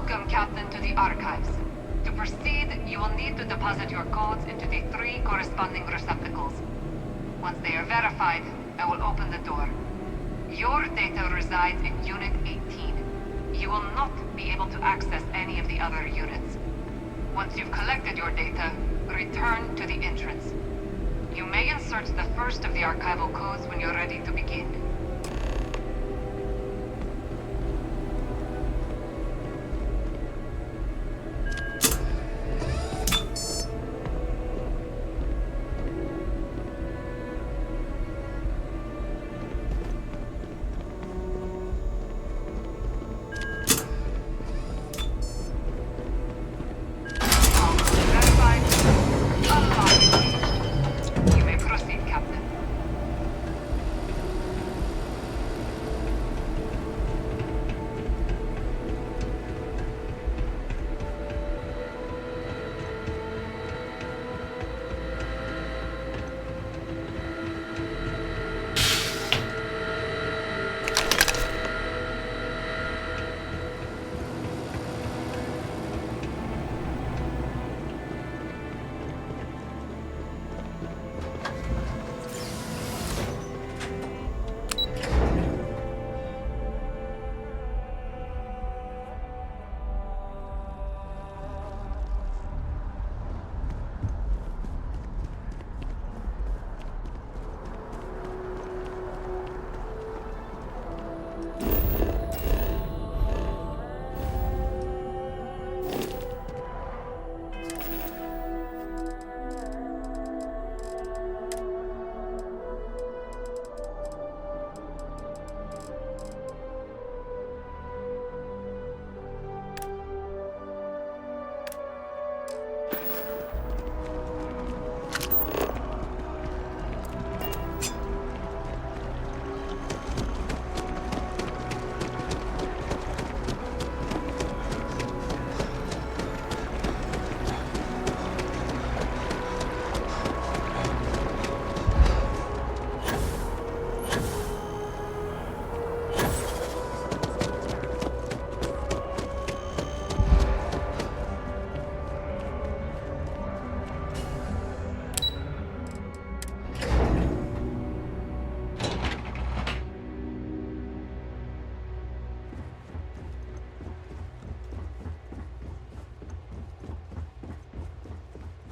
Welcome, Captain, to the archives. To proceed, you will need to deposit your codes into the 3 corresponding receptacles. Once they are verified, I will open the door. Your data resides in Unit 18. You will not be able to access any of the other units. Once you've collected your data, return to the entrance. You may insert the first of the archival codes when you're ready to begin.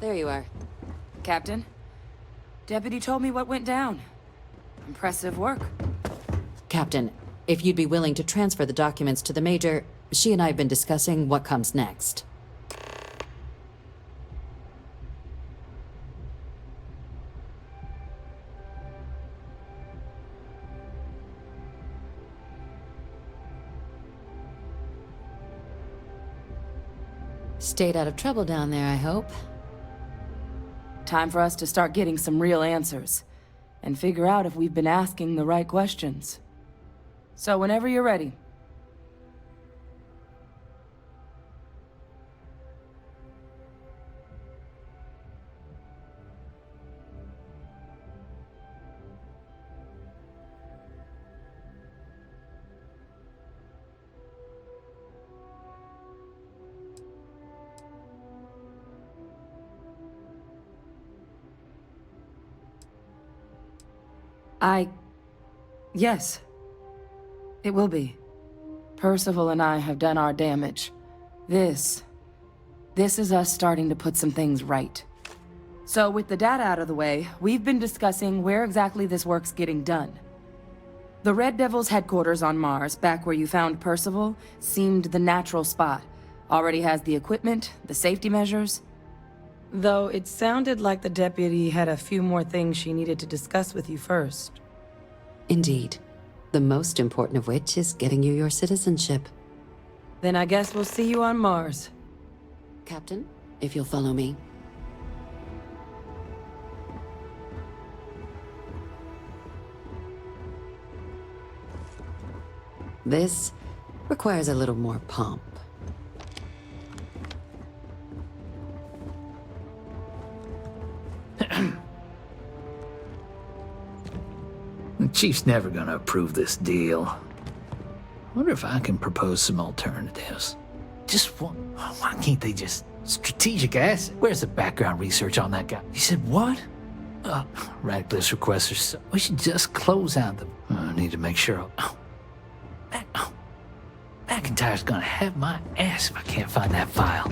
There you are. Captain, Deputy told me what went down. Impressive work. Captain, if you'd be willing to transfer the documents to the Major, she and I have been discussing what comes next. Stayed out of trouble down there, I hope. Time for us to start getting some real answers, and figure out if we've been asking the right questions. So whenever you're ready. Yes. It will be. Percival and I have done our damage. This is us starting to put some things right. So with the data out of the way, we've been discussing where exactly this work's getting done. The Red Devil's headquarters on Mars, back where you found Percival, seemed the natural spot. Already has the equipment, the safety measures. Though it sounded like the deputy had a few more things she needed to discuss with you first. Indeed. The most important of which is getting you your citizenship. Then I guess we'll see you on Mars. Captain, if you'll follow me. This requires a little more pomp. The Chief's never gonna approve this deal. Wonder if I can propose some alternatives. Just one. Why can't they just... Strategic asset? Where's the background research on that guy? He said, what? Radcliffe's requests are so... We should just close out the... I need to make sure... McIntyre's gonna have my ass if I can't find that file.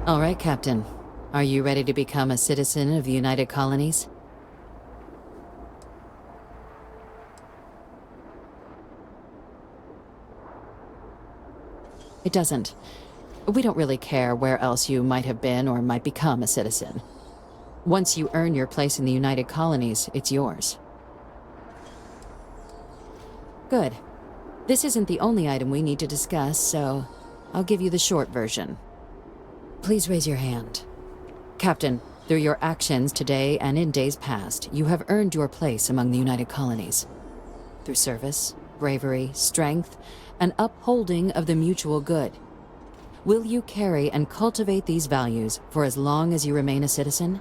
All right, Captain. Are you ready to become a citizen of the United Colonies? It doesn't. We don't really care where else you might have been or might become a citizen. Once you earn your place in the United Colonies, it's yours. Good. This isn't the only item we need to discuss, so I'll give you the short version. Please raise your hand. Captain, through your actions today and in days past, you have earned your place among the United Colonies. Through service, bravery, strength, and upholding of the mutual good. Will you carry and cultivate these values for as long as you remain a citizen?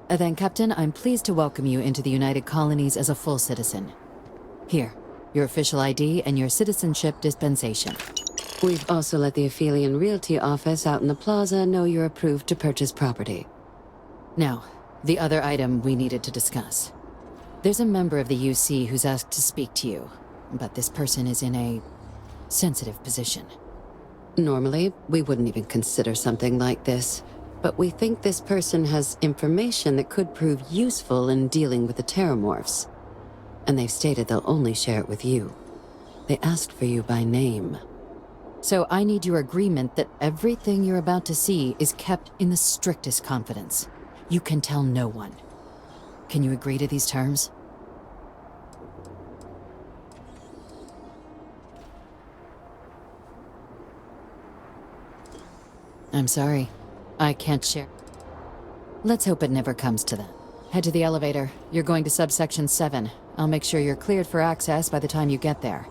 Then, Captain, I'm pleased to welcome you into the United Colonies as a full citizen. Here, your official ID and your citizenship dispensation. We've also let the Aphelion Realty office out in the plaza know you're approved to purchase property. Now, the other item we needed to discuss. There's a member of the UC who's asked to speak to you, but this person is in a sensitive position. Normally, we wouldn't even consider something like this, but we think this person has information that could prove useful in dealing with the Terramorphs. And they've stated they'll only share it with you. They asked for you by name. So I need your agreement that everything you're about to see is kept in the strictest confidence. You can tell no one. Can you agree to these terms? I'm sorry. I can't share. Let's hope it never comes to that. Head to the elevator. You're going to subsection 7. I'll make sure you're cleared for access by the time you get there.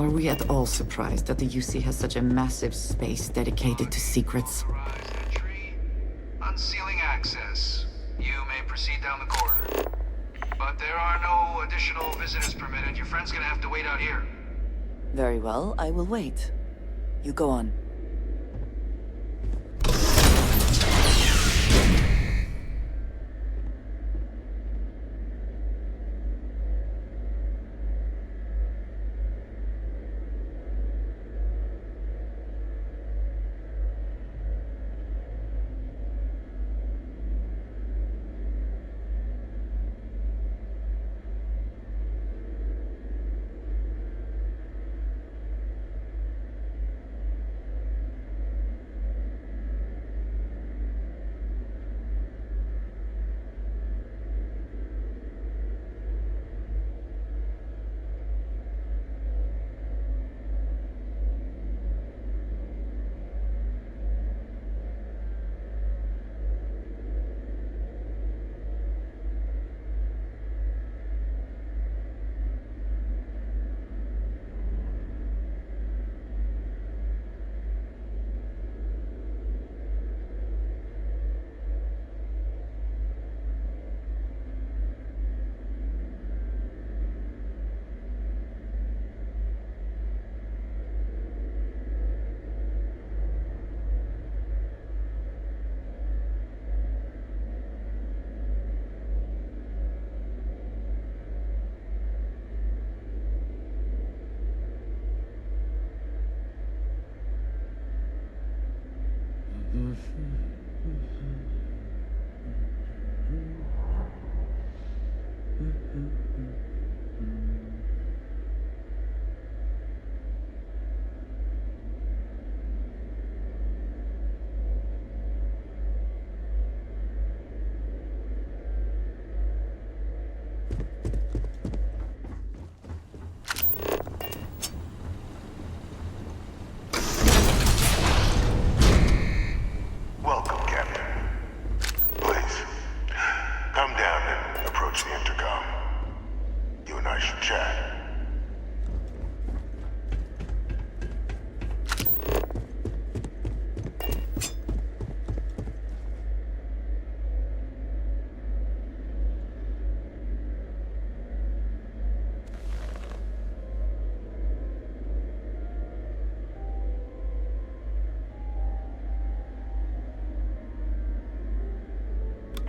Are we at all surprised that the UC has such a massive space dedicated to secrets? Authorized entry. Unsealing access. You may proceed down the corridor. But there are no additional visitors permitted. Your friend's gonna have to wait out here. Very well, I will wait. You go on.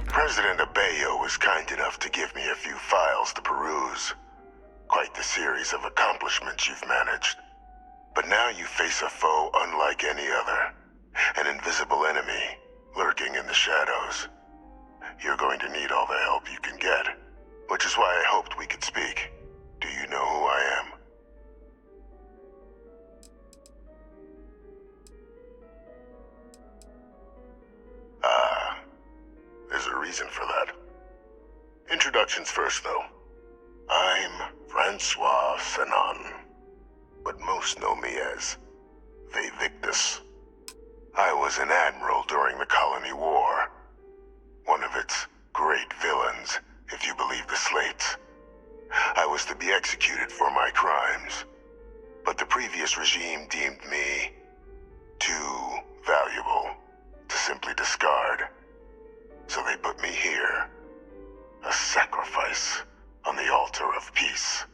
President Abeyo was kind enough to give me a few files to peruse. Quite the series of accomplishments you've managed. But now you face a foe unlike any other. An invisible enemy, lurking in the shadows. You're going to need all the help you can get. Which is why I hoped we could speak. Do you know who I am? There's a reason for that. Introductions first, though. I'm Francois Sanon, but most know me as Victus. I was an admiral during the Colony War. One of its great villains, if you believe the slates. I was to be executed for my crimes, but the previous regime deemed me too valuable to simply discard. So they put me here, a sacrifice on the altar of peace.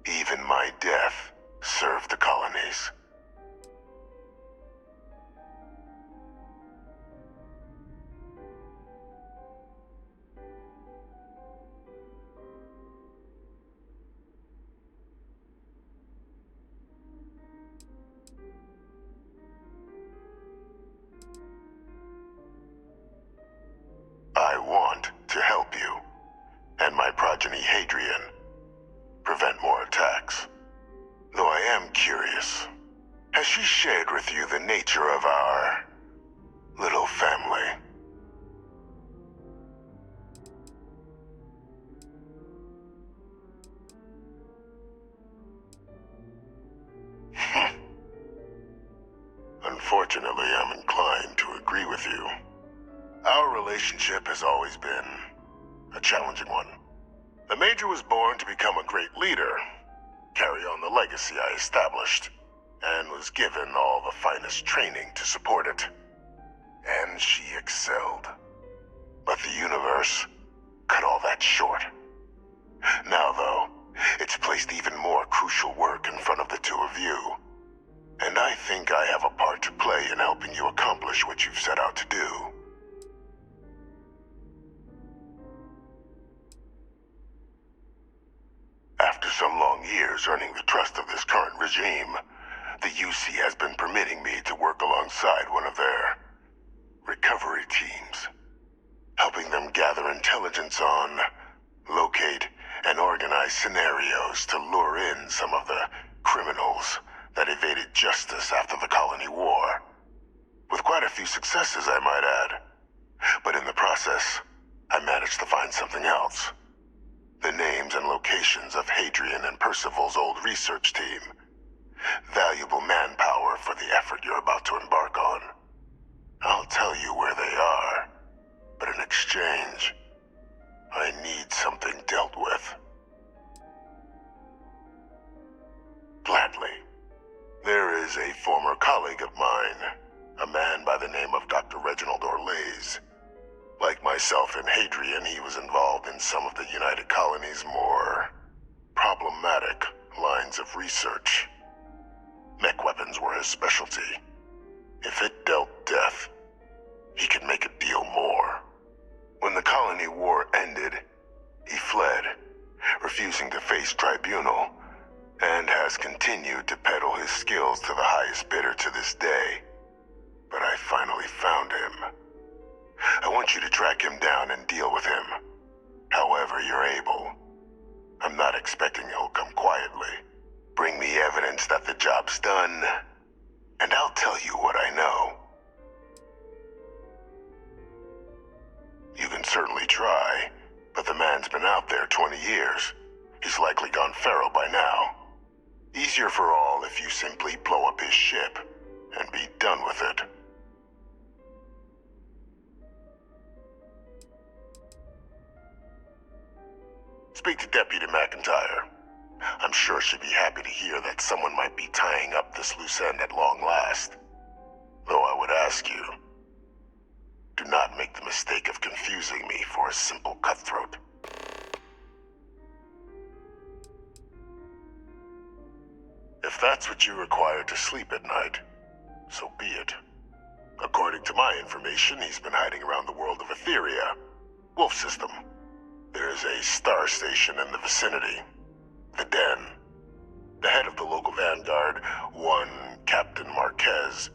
Even my death served the colonies. I want to help you, and my progeny Hadrian, prevent more attacks. Though I am curious, has she shared with you the nature of our little family? Unfortunately, I'm inclined to agree with you. Our relationship has always been a challenging one. The Major was born to become a great leader, carry on the legacy I established, and was given all the finest training to support it. And she excelled. But the universe cut all that short. Now, though, it's placed even more crucial work in front of the two of you. And I think I have a part to play in helping you accomplish what you've set out to do. After some long years earning the trust of this current regime, the UC has been permitting me to work alongside one of their recovery teams, helping them gather intelligence on, locate, and organize scenarios to lure in some of the criminals that evaded justice after the colony war. With quite a few successes, I might add. But in the process, I managed to find something else. The names and locations of Hadrian and Percival's old research team. Valuable manpower for the effort you're about to embark on. I'll tell you where they are, but in exchange, I need something dealt with. Gladly. There is a former colleague of mine, a man by the name of Dr. Reginald Orlaise. Like myself and Hadrian, he was involved in some of the United Colony's more problematic lines of research. Mech weapons were his specialty. If it dealt death, he could make a deal more. When the colony war ended, he fled, refusing to face tribunal, and has continued to peddle his skills to the highest bidder to this day. But I finally found him. I want you to track him down and deal with him, however you're able. I'm not expecting he'll come quietly. Bring me evidence that the job's done, and I'll tell you what I know. You can certainly try, but the man's been out there 20 years. He's likely gone feral by now. Easier for all if you simply blow up his ship and be done with it. Speak to Deputy McIntyre. I'm sure she'd be happy to hear that someone might be tying up this loose end at long last. Though I would ask you, do not make the mistake of confusing me for a simple cutthroat. If that's what you require to sleep at night, so be it. According to my information, he's been hiding around the world of Etheria, Wolf System. There's a star station in the vicinity, the Den. The head of the local vanguard, one Captain Marquez,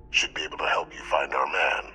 should be able to help you find our man.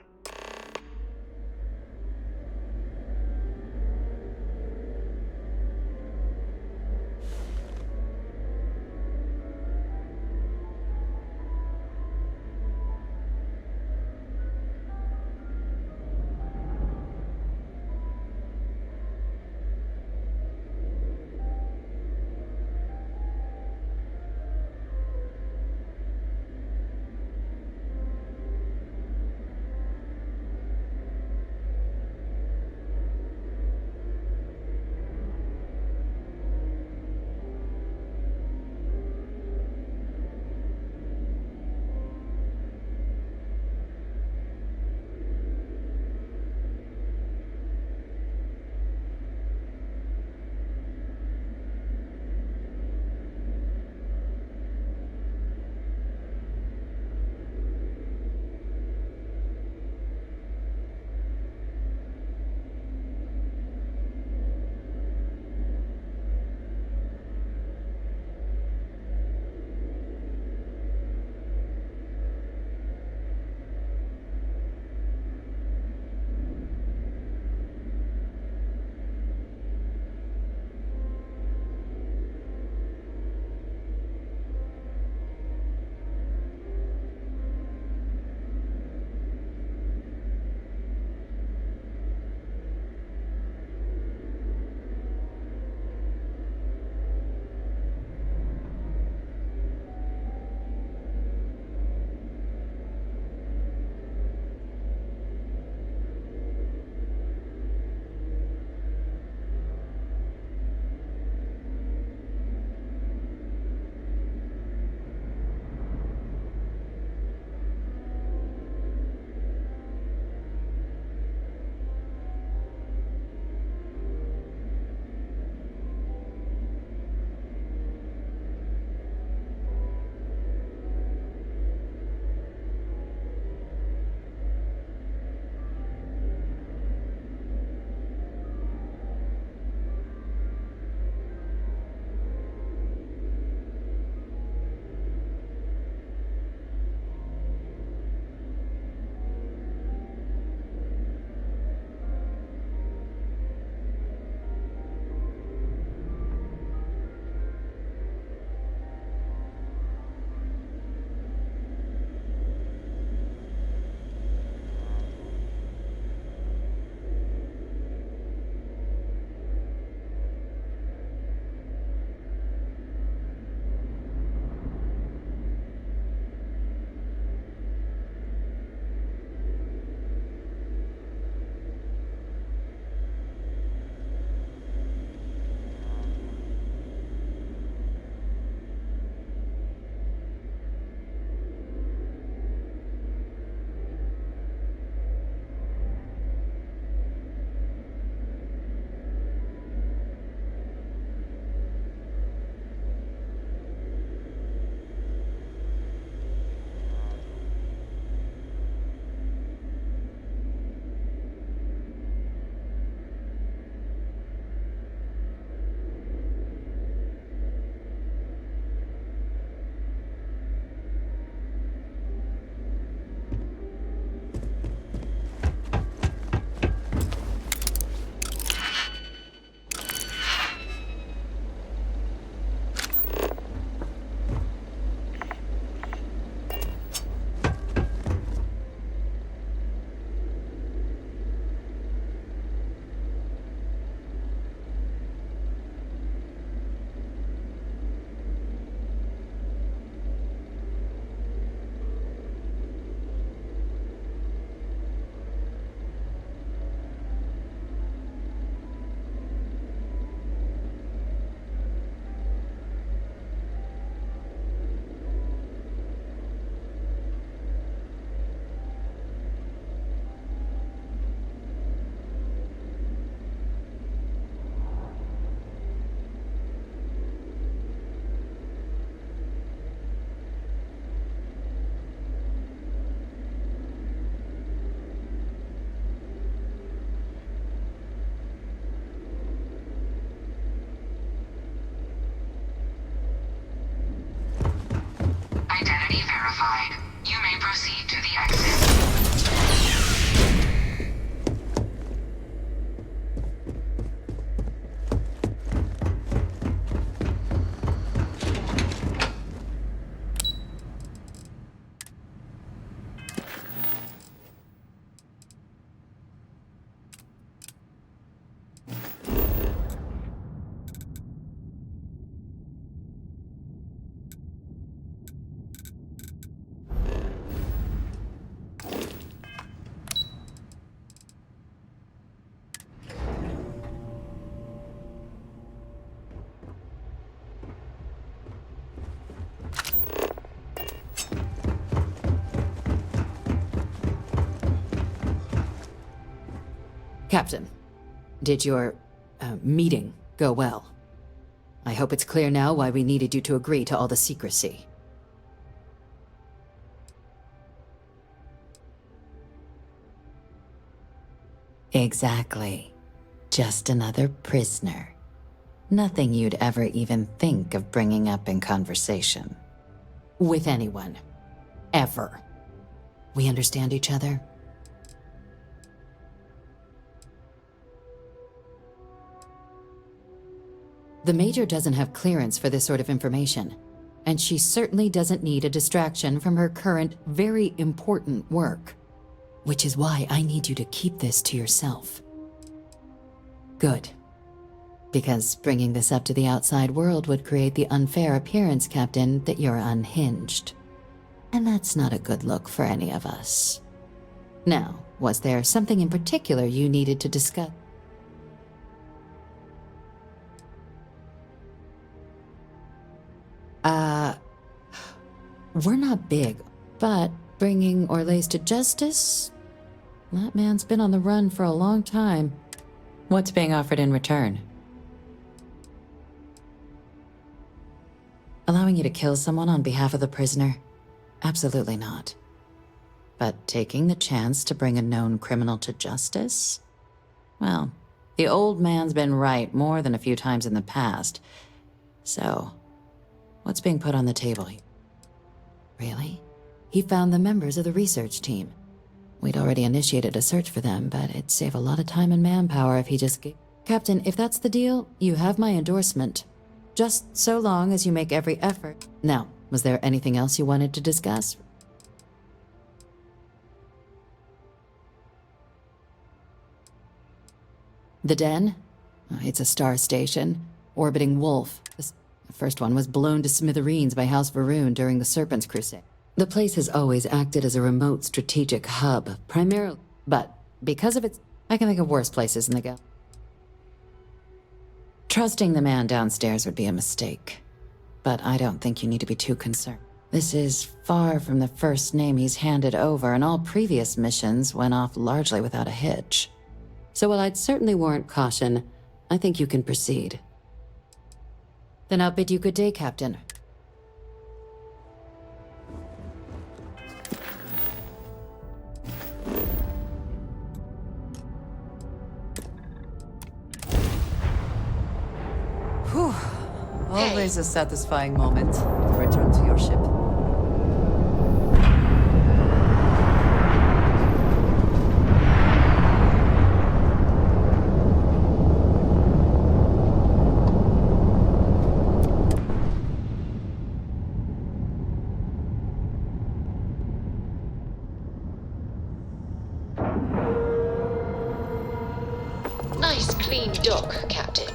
Identity verified. You may proceed to the exit. Captain, did your meeting go well? I hope it's clear now why we needed you to agree to all the secrecy. Exactly. Just another prisoner. Nothing you'd ever even think of bringing up in conversation. With anyone. Ever. We understand each other? The Major doesn't have clearance for this sort of information, and she certainly doesn't need a distraction from her current, very important work. Which is why I need you to keep this to yourself. Good. Because bringing this up to the outside world would create the unfair appearance, Captain, that you're unhinged. And that's not a good look for any of us. Now, was there something in particular you needed to discuss? We're not big, but bringing Orlace to justice? That man's been on the run for a long time. What's being offered in return? Allowing you to kill someone on behalf of the prisoner? Absolutely not. But taking the chance to bring a known criminal to justice? Well, the old man's been right more than a few times in the past. So, what's being put on the table here? Really? He found the members of the research team. We'd already initiated a search for them, but it'd save a lot of time and manpower if he just Captain, if that's the deal, you have my endorsement. Just so long as you make every effort. Now, was there anything else you wanted to discuss? The Den? It's a star station, orbiting Wolf. The first one was blown to smithereens by House Varun during the Serpent's Crusade. The place has always acted as a remote strategic hub, primarily, but because of its... I can think of worse places in the galaxy. Trusting the man downstairs would be a mistake, but I don't think you need to be too concerned. This is far from the first name he's handed over, and all previous missions went off largely without a hitch. So while I'd certainly warrant caution, I think you can proceed. Then I'll bid you good day, Captain. Whew. Always a satisfying moment to return to your ship. Nice clean dock, Captain.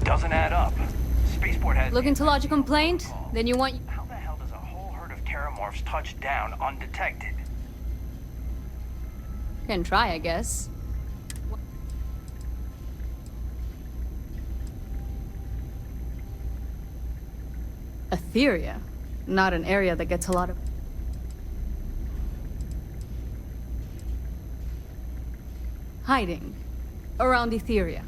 Doesn't add up. Spaceport has... Looking to lodge a complaint? Then you want... How the hell does a whole herd of terramorphs touch down undetected? Can try, I guess. Etheria. Not an area that gets a lot of... hiding. Around Etheria.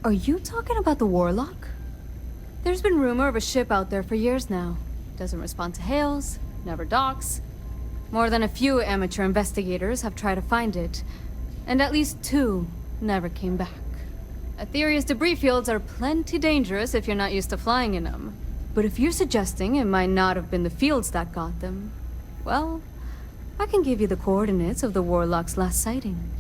Are you talking about the Warlock? There's been rumor of a ship out there for years now. Doesn't respond to hails, never docks. More than a few amateur investigators have tried to find it, and at least 2 never came back. Etheria's debris fields are plenty dangerous if you're not used to flying in them. But if you're suggesting it might not have been the fields that got them, well, I can give you the coordinates of the Warlock's last sighting.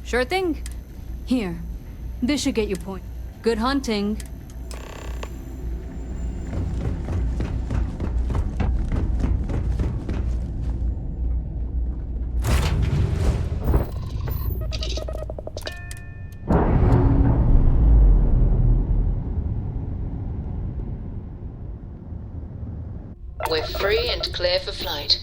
Sure thing. Here. This should get you point. Good hunting. We're free and clear for flight.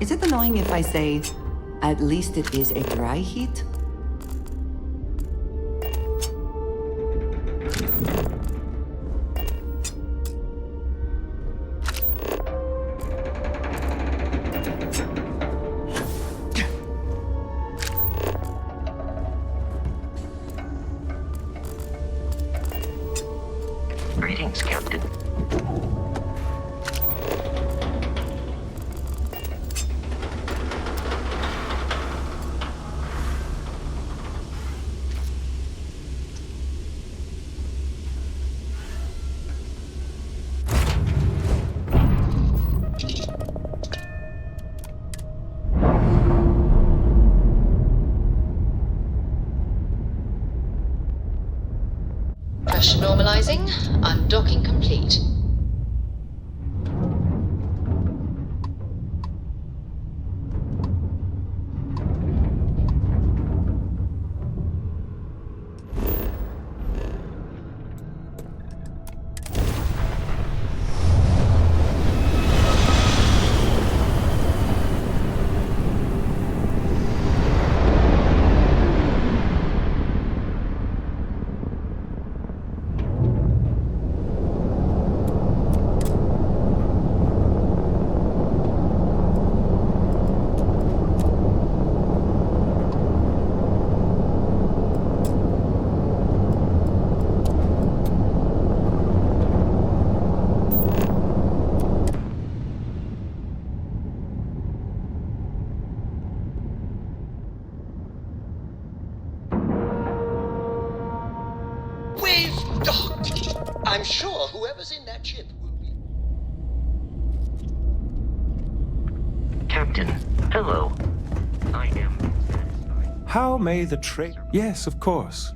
Is it annoying if I say, at least it is a dry heat? Greetings, Captain. Pressure normalizing. Undocking complete. We've docked. I'm sure whoever's in that ship will be... Captain, hello. I am satisfied. How may the trade... Yes, of course.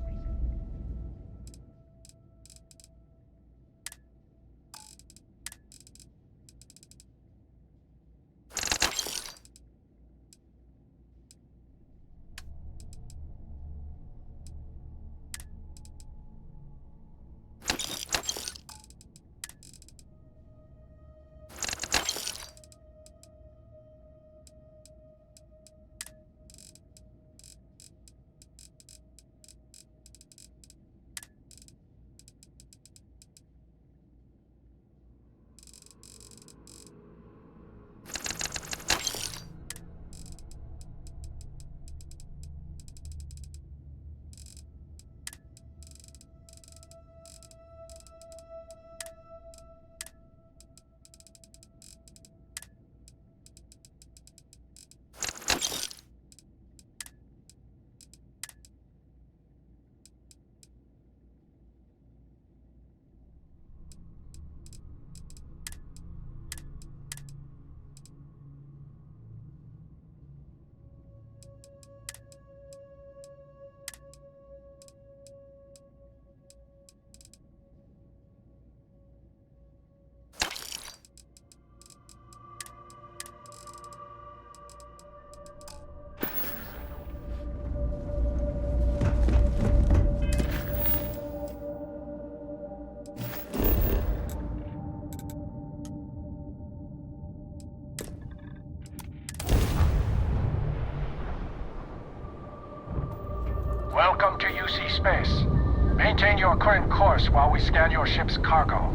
Welcome to UC Space. Maintain your current course while we scan your ship's cargo.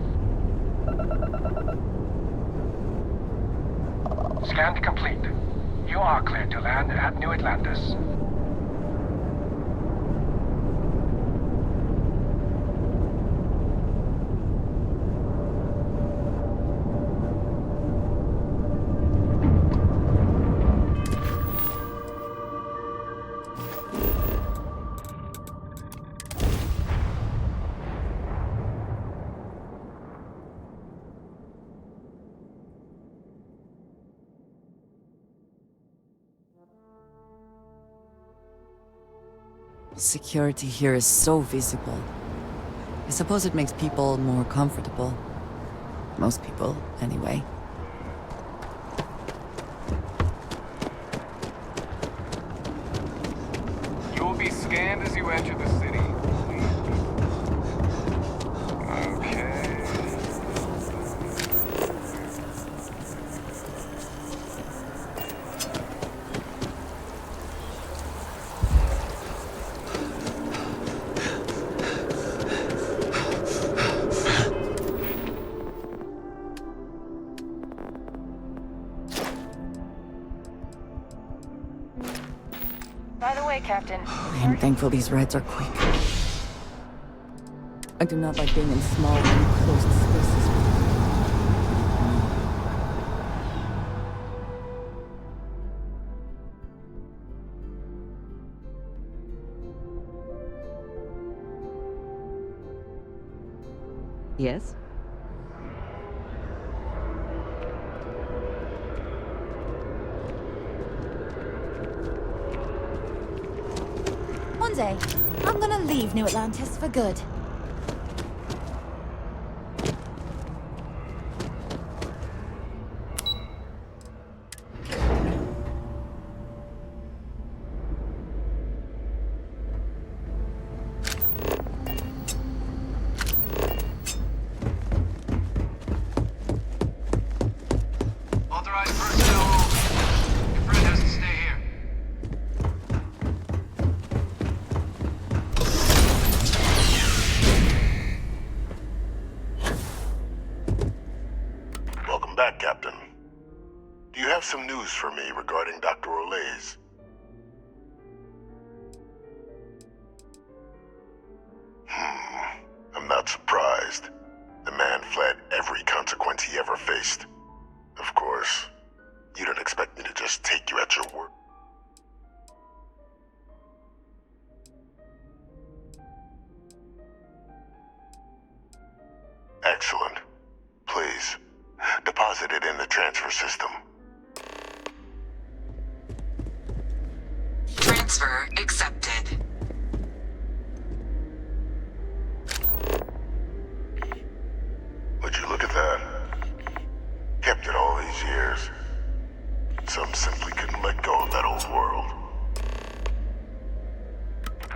Scan complete. You are cleared to land at New Atlantis. Security here is so visible. I suppose it makes people more comfortable. Most people, anyway. You will be scanned as you enter the city. Okay. way, Captain. I am thankful these rides are quick. I do not like being in small, enclosed spaces. Yes? One day, I'm gonna leave New Atlantis for good. Authorized personnel only. Your friend has to stay here. Welcome back, Captain. Do you have some news for me regarding Dr. Olays? I'm not surprised. The man fled every consequence he ever faced. Of course, you don't expect me to just take you at your word. Excellent. Please, deposit it in the transfer system. Transfer accepted. Would you look at that? Kept it all these years. Some simply couldn't let go of that old world.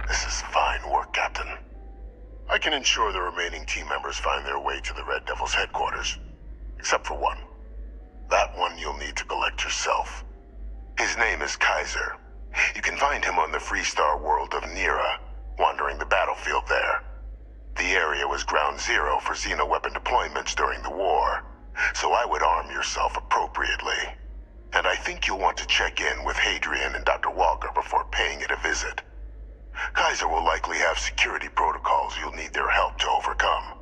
This is fine work, Captain. I can ensure the remaining team members find their way to the Red Devil's headquarters. Except for one. That one you'll need to collect yourself. His name is Kaiser. You can find him on the Freestar world of Nira, wandering the battlefield there. The area was ground zero for xeno-weapon deployments during the war, so I would arm yourself appropriately. And I think you'll want to check in with Hadrian and Dr. Walker before paying it a visit. Kaiser will likely have security protocols you'll need their help to overcome.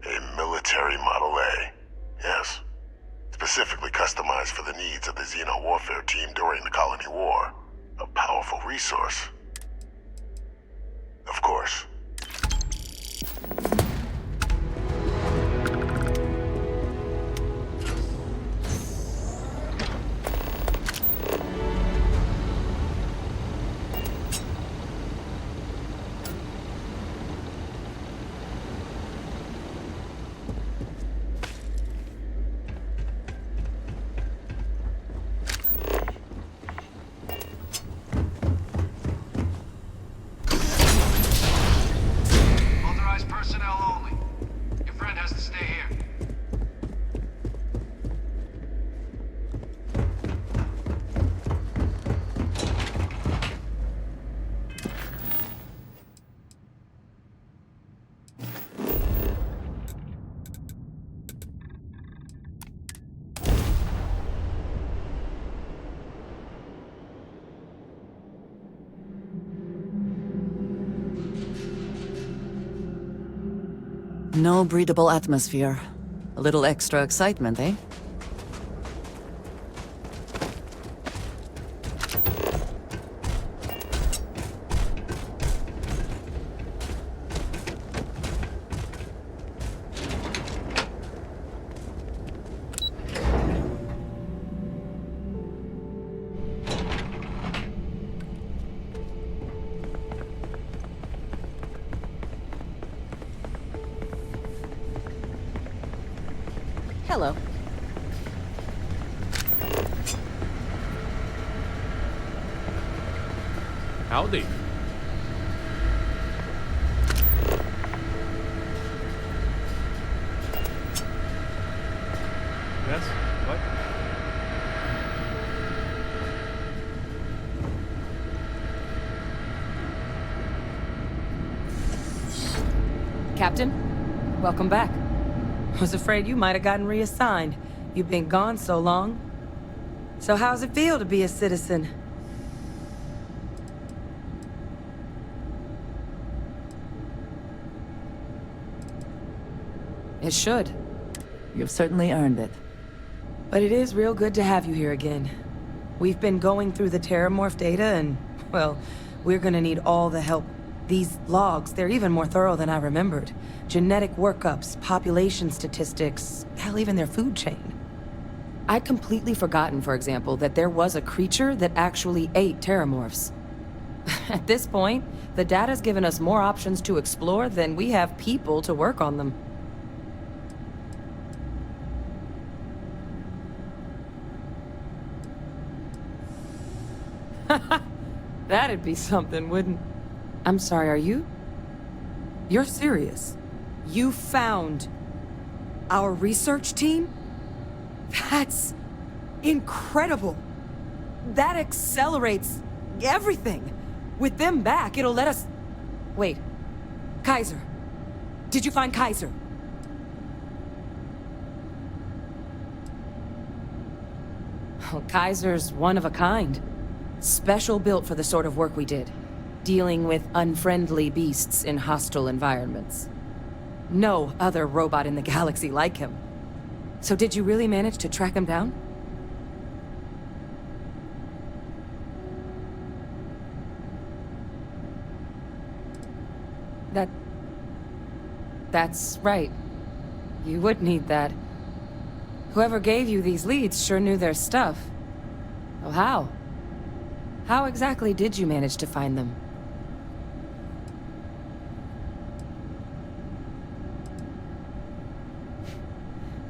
A military Model A, yes. Specifically customized for the needs of the Xeno warfare team during the Colony War. A powerful resource. Of course. No breathable atmosphere. A little extra excitement, eh? Hello. Howdy. Yes? What? Captain, welcome back. I was afraid you might have gotten reassigned. You've been gone so long. So how's it feel to be a citizen? It should. You've certainly earned it. But it is real good to have you here again. We've been going through the Terramorph data and, well, we're gonna need all the help. These logs, they're even more thorough than I remembered. Genetic workups, population statistics, hell, even their food chain. I'd completely forgotten, for example, that there was a creature that actually ate Terramorphs. At this point, the data's given us more options to explore than we have people to work on them. That'd be something, wouldn't... I'm sorry, are you? You're serious? You found our research team? That's incredible. That accelerates everything. With them back, it'll let us... Wait. Kaiser. Did you find Kaiser? Oh, Kaiser's one of a kind. Special built for the sort of work we did. Dealing with unfriendly beasts in hostile environments. No other robot in the galaxy like him. So did you really manage to track him down? That's right. You would need that. Whoever gave you these leads sure knew their stuff. Oh, how? How exactly did you manage to find them?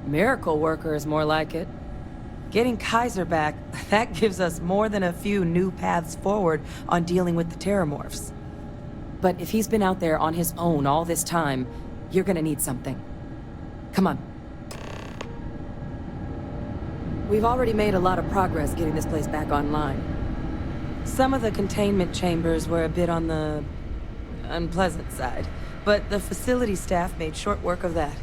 Miracle worker is more like it. Getting Kaiser back, that gives us more than a few new paths forward on dealing with the Terramorphs. But if he's been out there on his own all this time, you're gonna need something. Come on. We've already made a lot of progress getting this place back online. Some of the containment chambers were a bit on the unpleasant side, but the facility staff made short work of that.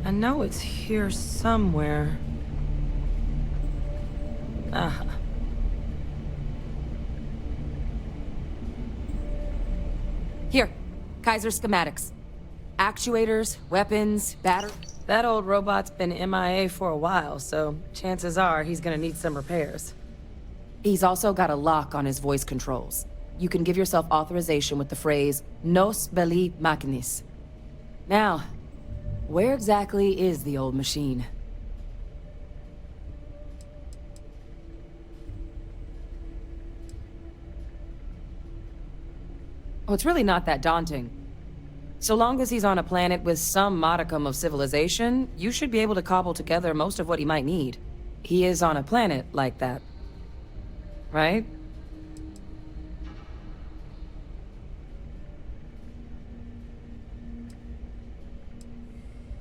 I know it's here somewhere. Ah. Here, Kaiser schematics. Actuators, weapons, battery. That old robot's been MIA for a while, so chances are he's gonna need some repairs. He's also got a lock on his voice controls. You can give yourself authorization with the phrase, Nos belli machinis. Now, where exactly is the old machine? Oh, it's really not that daunting. So long as he's on a planet with some modicum of civilization, you should be able to cobble together most of what he might need. He is on a planet like that. Right?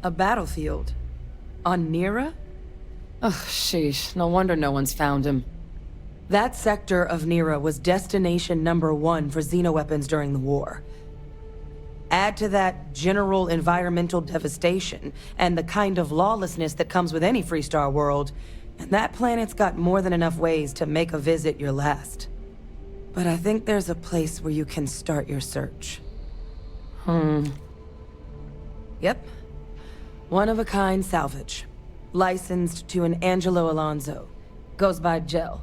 A battlefield? On Nira? Ugh, sheesh. No wonder no one's found him. That sector of Nira was destination #1 for xenoweapons during the war. Add to that general environmental devastation and the kind of lawlessness that comes with any Freestar world, and that planet's got more than enough ways to make a visit your last. But I think there's a place where you can start your search. Yep. One-of-a-kind salvage. Licensed to an Angelo Alonso. Goes by Gel.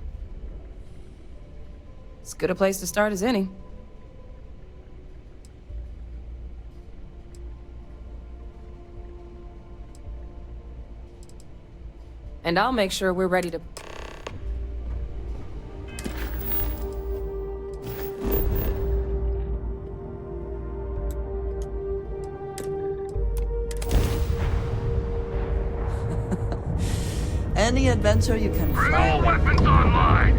As good a place to start as any. And I'll make sure we're ready to... Any adventure you can fly away. Weapons online!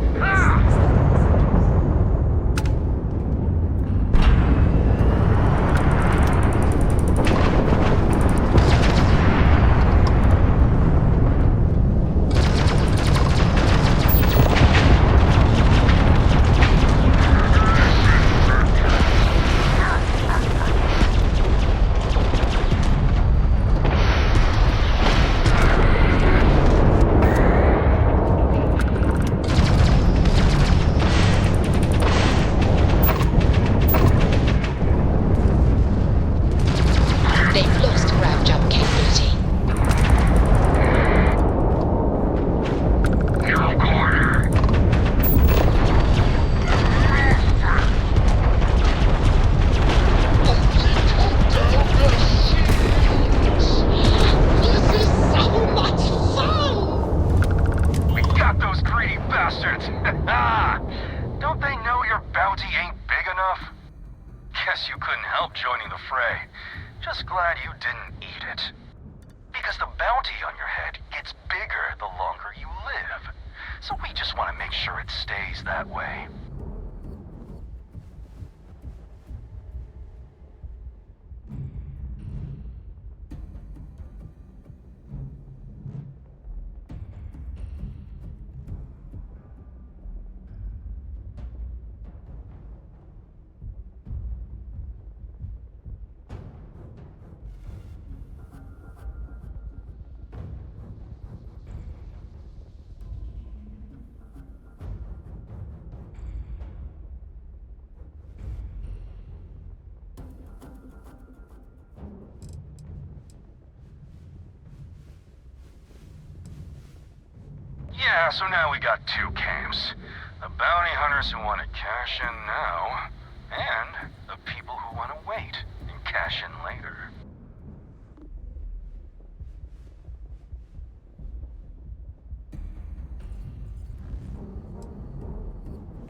just glad you didn't eat it. Because the bounty on your head gets bigger the longer you live. So we just want to make sure it stays that way. Yeah, so now we got two camps. The bounty hunters who want to cash in now, and the people who want to wait and cash in later.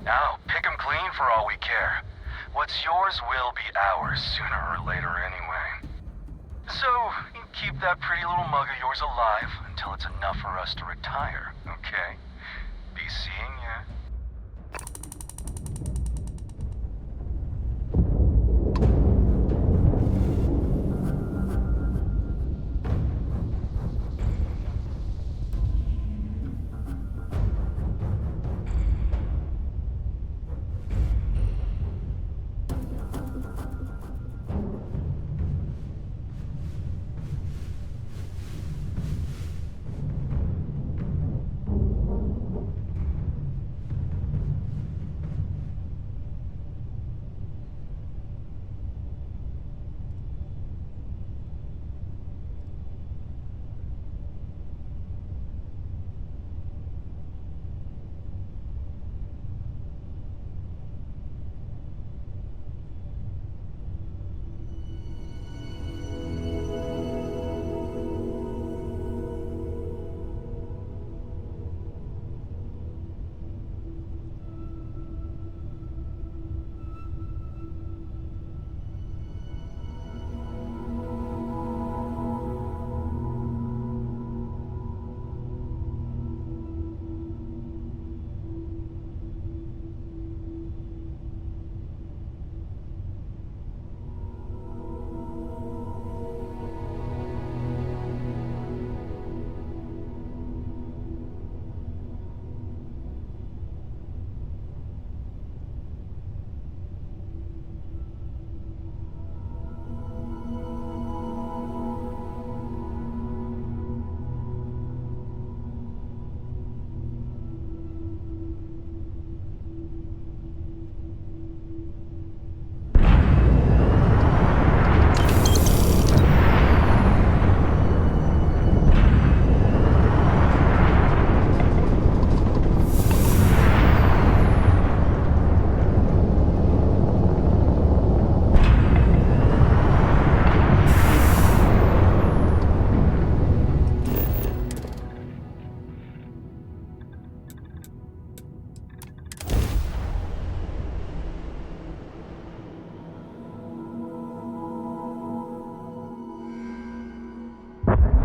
Now, pick 'em clean for all we care. What's yours will be ours sooner or later anyway. So, you keep that pretty little mug of yours alive until it's enough for us to retire, okay? Be seeing ya.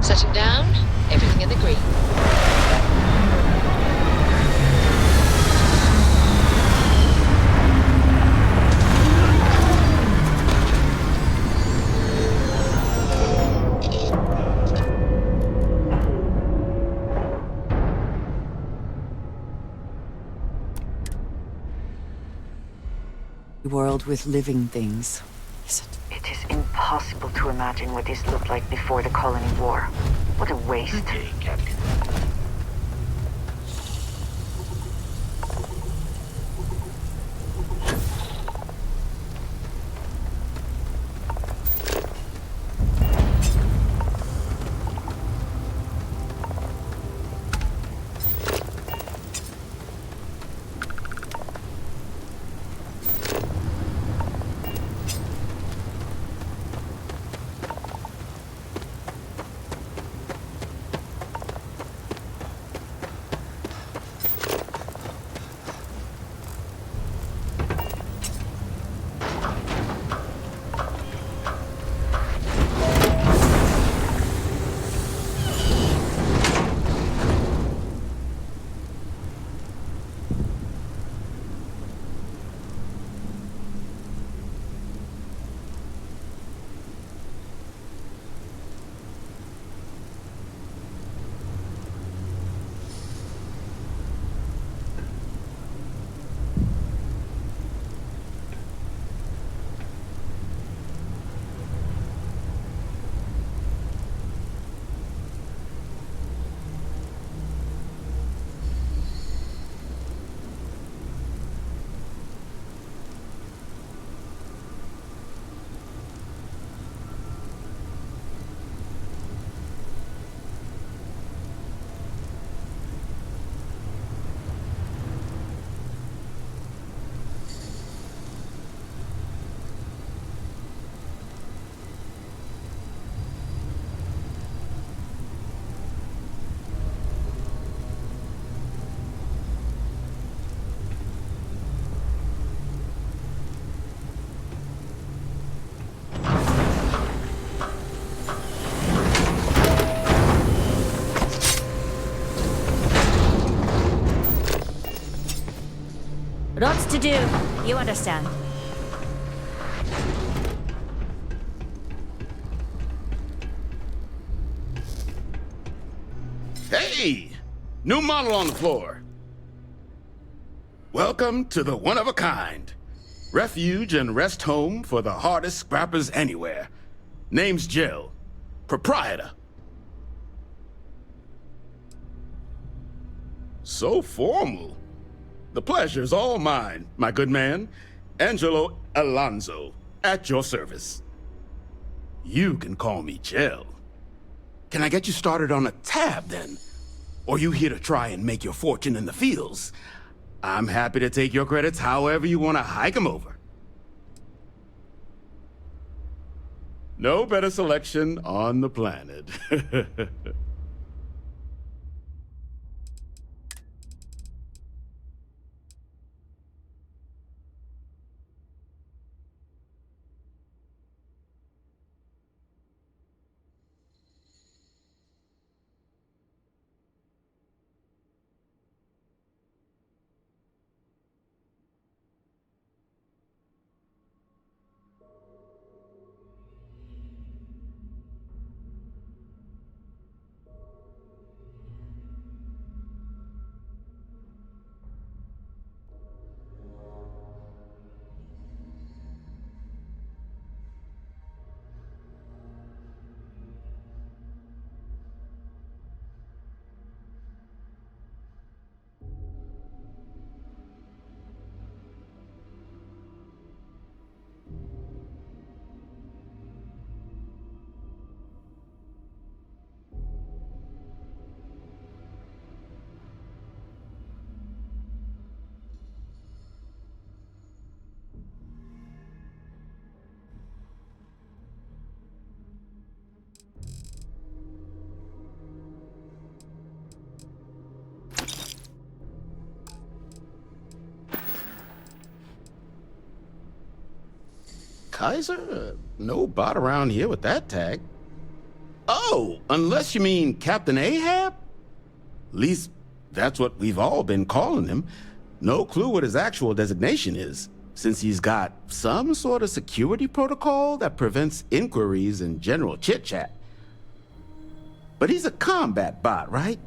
Setting down, everything in the green. World with living things. It is impossible to imagine what this looked like before the colony war. What a waste. Okay, Captain. Lots to do. You understand. Hey! New model on the floor. Welcome to the one-of-a-kind. Refuge and rest home for the hardest scrappers anywhere. Name's Jill. Proprietor. So formal. The pleasure's all mine, my good man. Angelo Alonso, at your service. You can call me Jill. Can I get you started on a tab, then? Or you here to try and make your fortune in the fields? I'm happy to take your credits however you want to hike them over. No better selection on the planet. Kaiser? No bot around here with that tag. Oh, unless you mean Captain Ahab? At least, that's what we've all been calling him. No clue what his actual designation is, since he's got some sort of security protocol that prevents inquiries and general chit-chat. But he's a combat bot, right?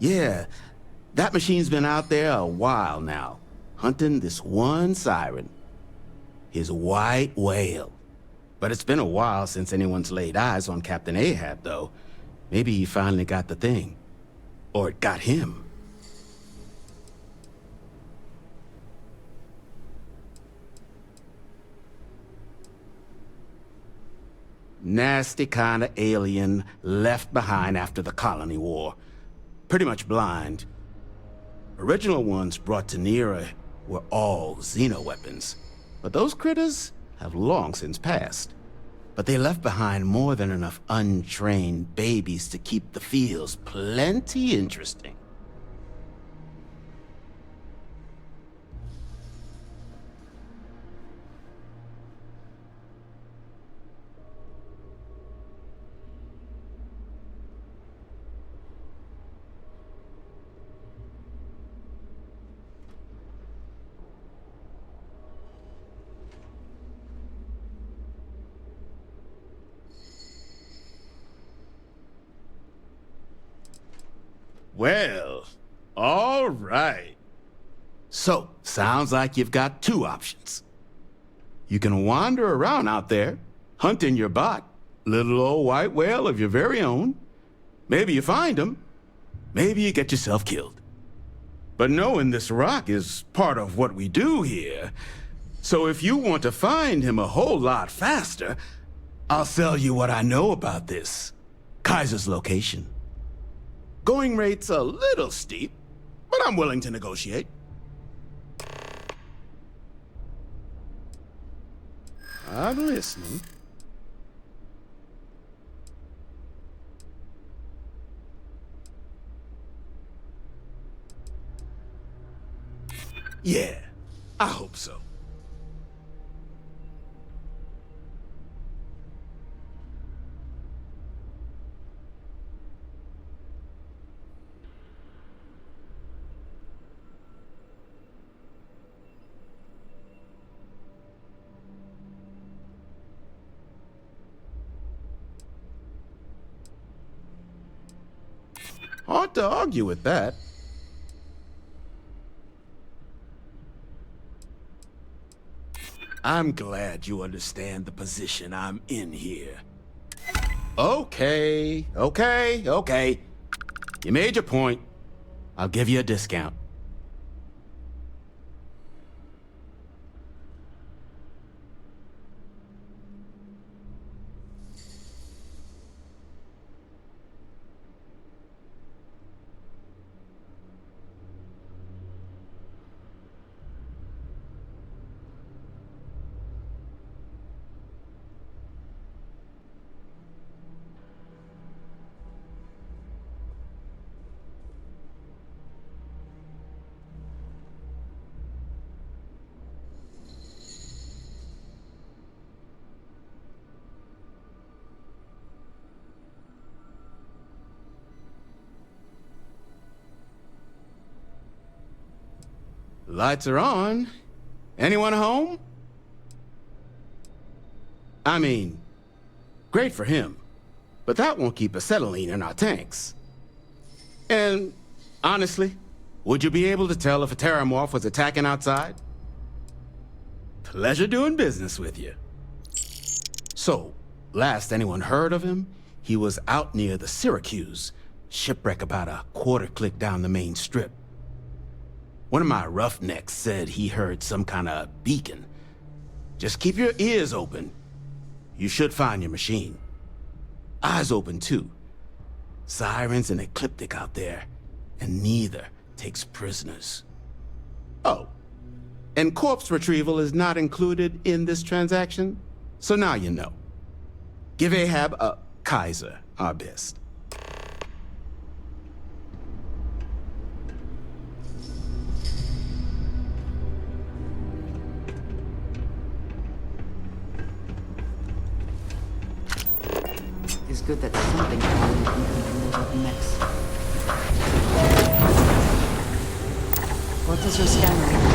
Yeah, that machine's been out there a while now, hunting this one siren. His white whale. But it's been a while since anyone's laid eyes on Captain Ahab, though. Maybe he finally got the thing. Or it got him. Nasty kind of alien left behind after the Colony War. Pretty much blind. Original ones brought to Nera were all xeno-weapons. But those critters have long since passed. But they left behind more than enough untrained babies to keep the fields plenty interesting. Well, all right. So, sounds like you've got two options. You can wander around out there, hunting your bot, little old white whale of your very own. Maybe you find him. Maybe you get yourself killed. But knowing this rock is part of what we do here. So if you want to find him a whole lot faster, I'll sell you what I know about this. Kaiser's location. Going rate's a little steep, but I'm willing to negotiate. I'm listening. Yeah, I hope so. hard to argue with that. I'm glad you understand the position I'm in here. Okay. You made your point. I'll give you a discount. Lights are on. Anyone home? I mean, great for him, but that won't keep acetylene in our tanks. And honestly, would you be able to tell if a terramorph was attacking outside? Pleasure doing business with you. So, last anyone heard of him, he was out near the Syracuse, shipwreck about a quarter click down the main strip. One of my roughnecks said he heard some kind of beacon. Just keep your ears open. You should find your machine. Eyes open, too. Sirens and Ecliptic out there, and neither takes prisoners. Oh, and corpse retrieval is not included in this transaction, so now you know. Give Ahab a Kaiser our best. It's good that something can up next. What does your scanner?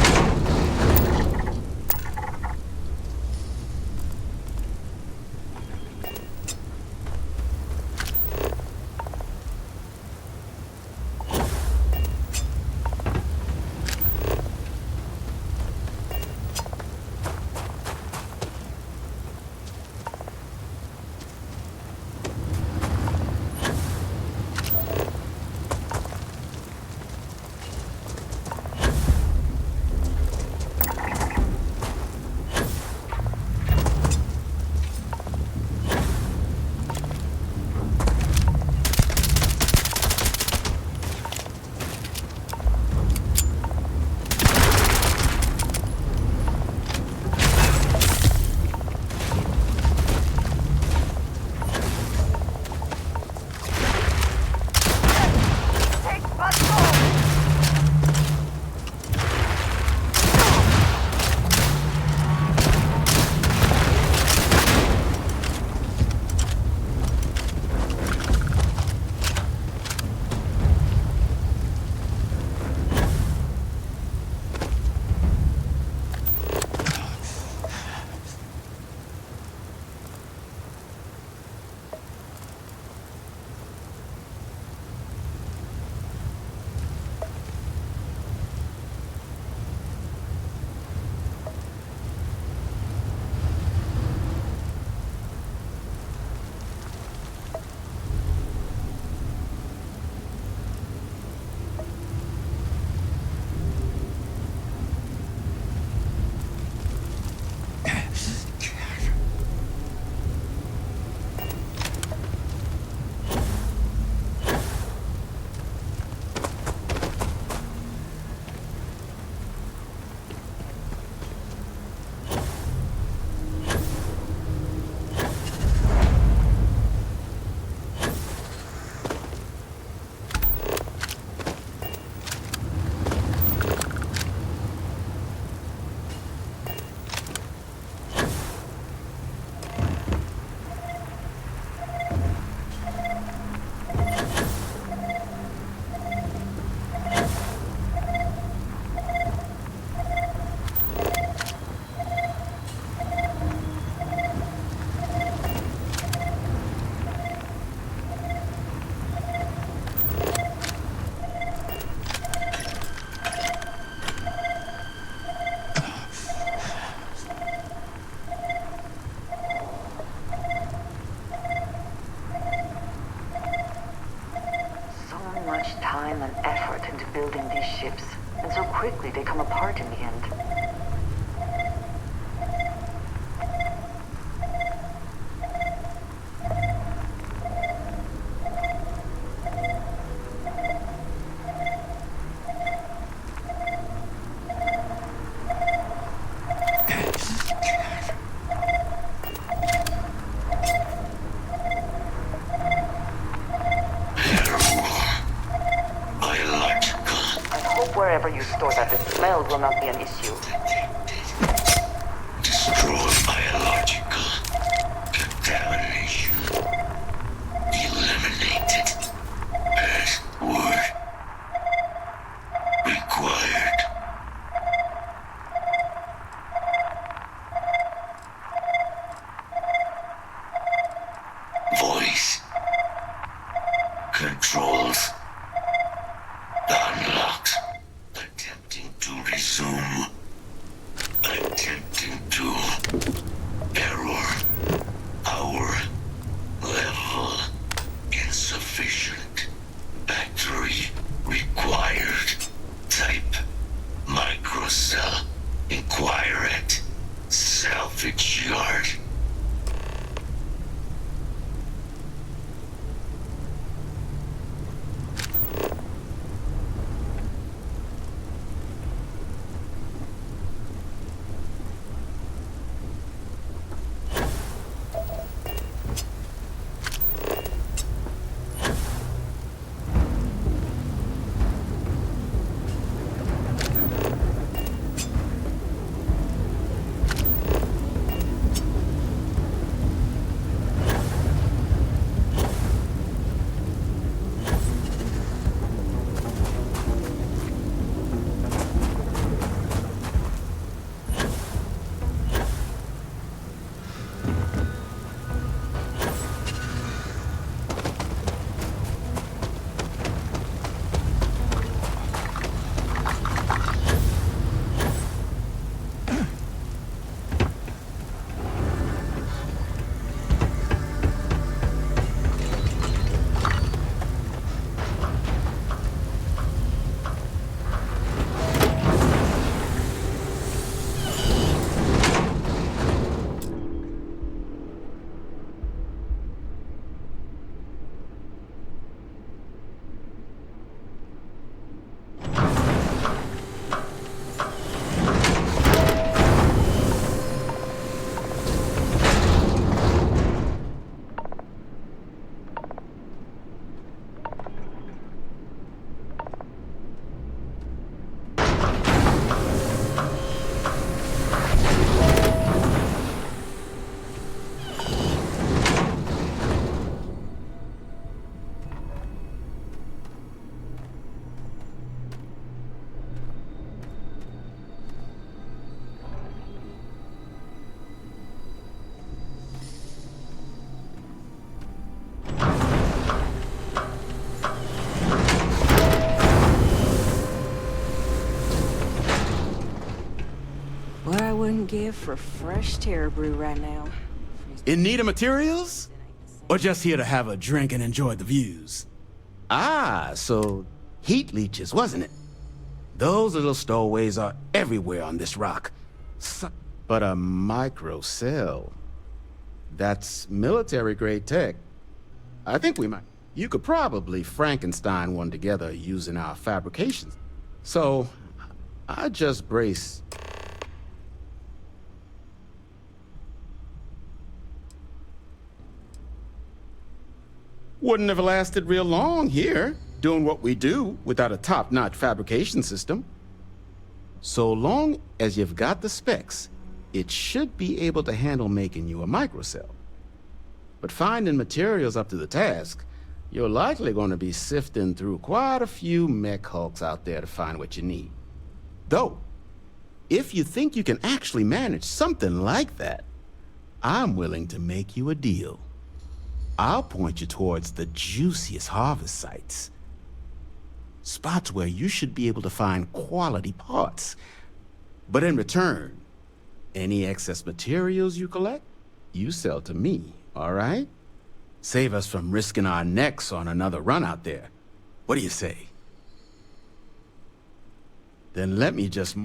in these ships, and so quickly they come apart in the end. Wherever you store that, the smell will not be an issue. Destroy biological contamination. Eliminated. Password required. Voice controls unlocked. Attempting to resume. Attempting to. Error. Power level insufficient. Battery required. Type microcell. Inquire at salvage yard. What I wouldn't give for fresh terror brew right now. In need of materials? Or just here to have a drink and enjoy the views? Ah, so heat leeches, wasn't it? Those little stowaways are everywhere on this rock. But a microcell. That's military-grade tech. I think we might. You could probably Frankenstein one together using our fabrications. So, I just brace. Wouldn't have lasted real long here, doing what we do without a top-notch fabrication system. So long as you've got the specs, it should be able to handle making you a microcell. But finding materials up to the task, you're likely going to be sifting through quite a few mech hulks out there to find what you need. Though, if you think you can actually manage something like that, I'm willing to make you a deal. I'll point you towards the juiciest harvest sites. Spots where you should be able to find quality parts. But in return, any excess materials you collect, you sell to me, all right? Save us from risking our necks on another run out there. What do you say? Then let me just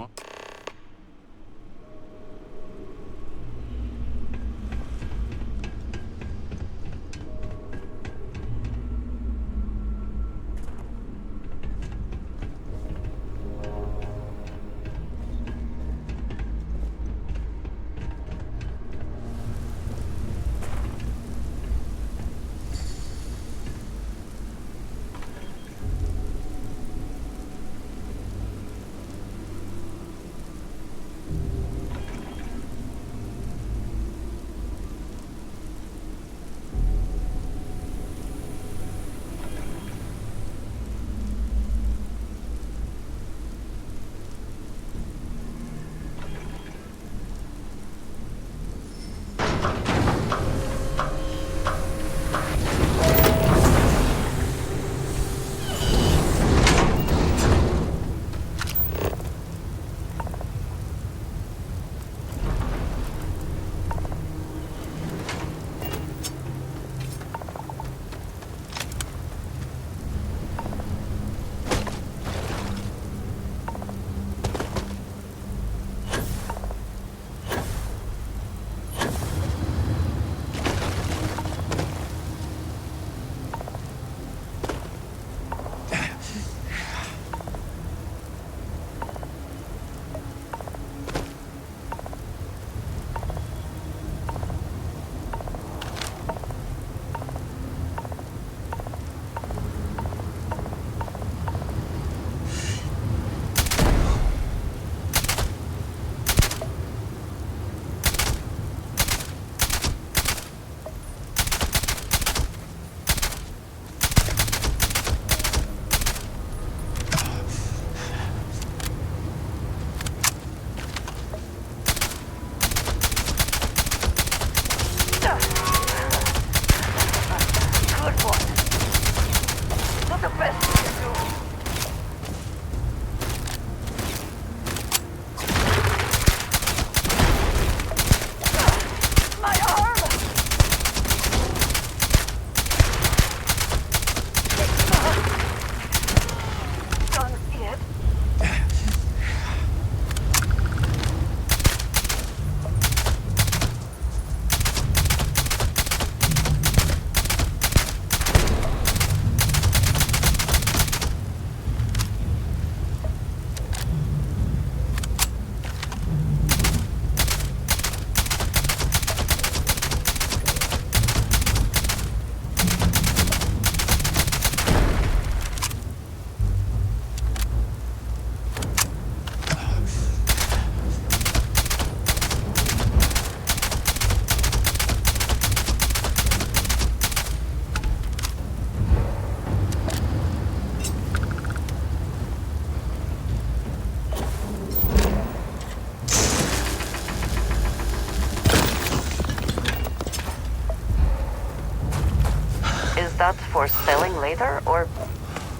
That's for selling later or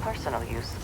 personal use?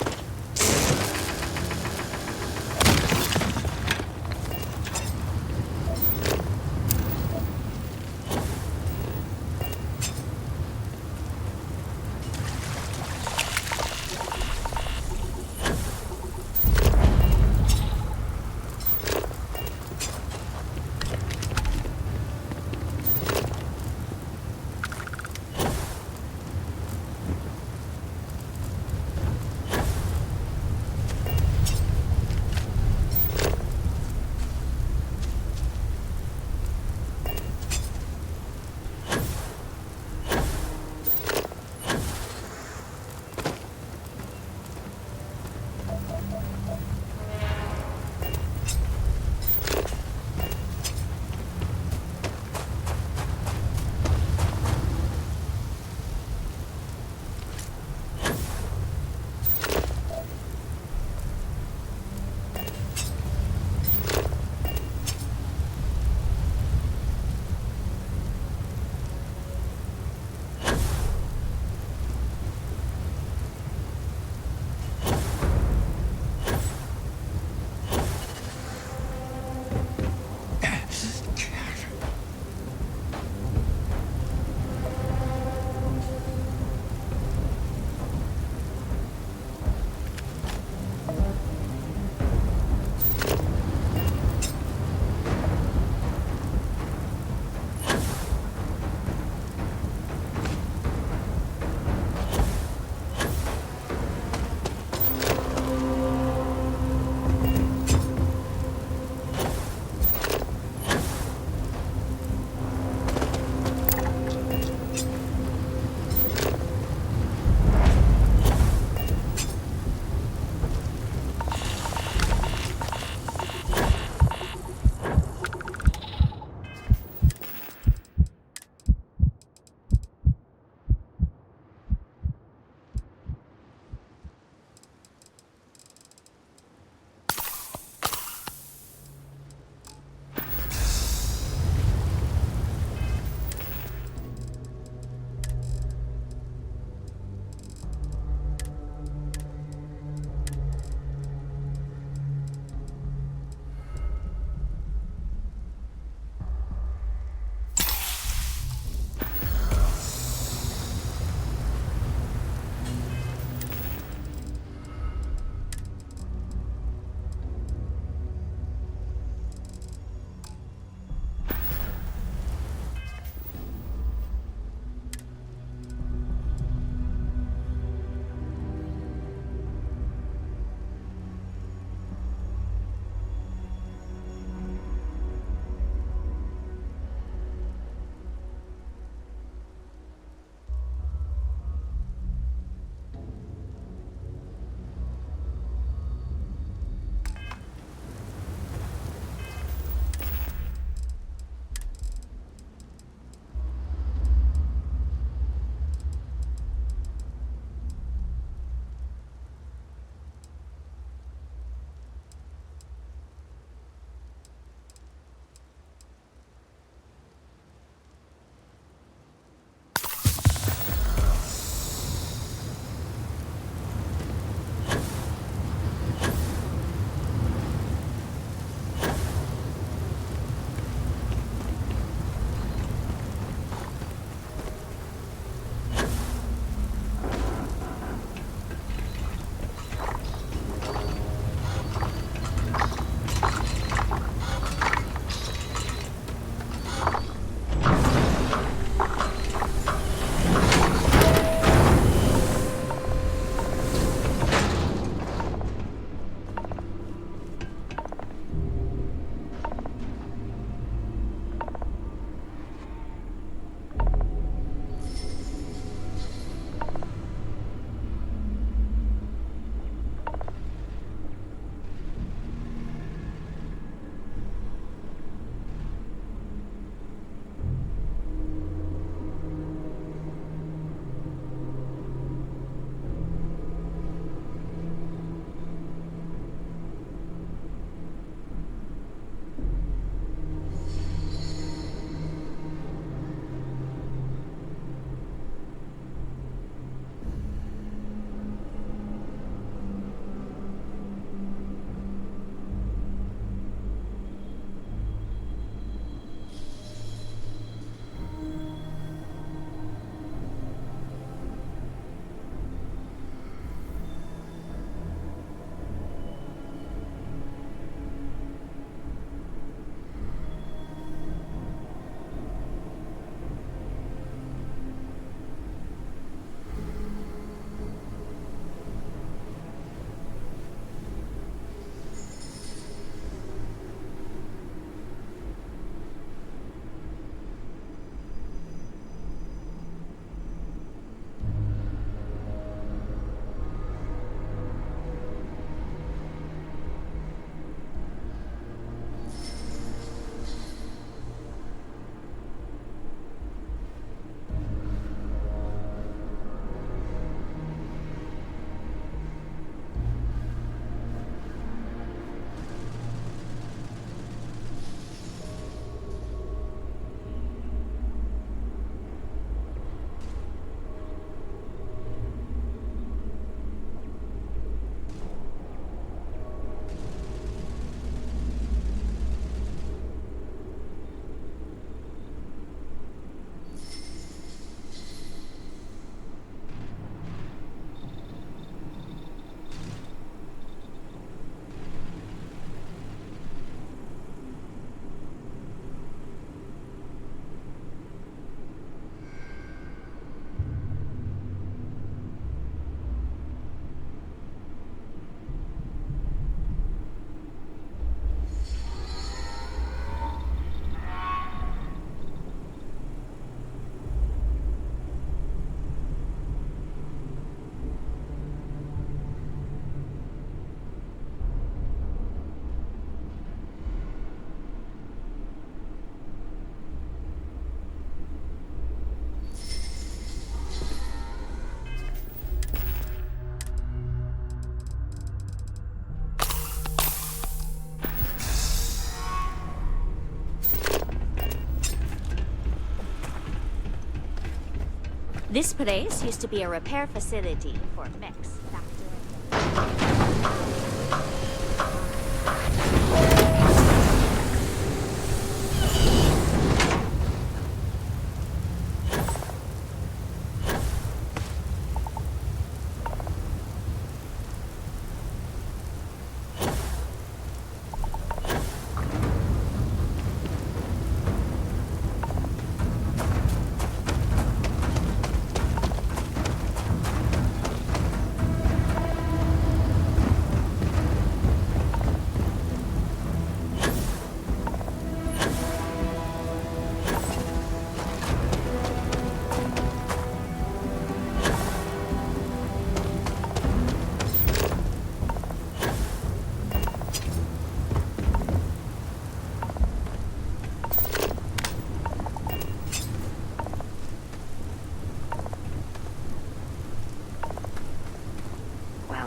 This place used to be a repair facility for mechs.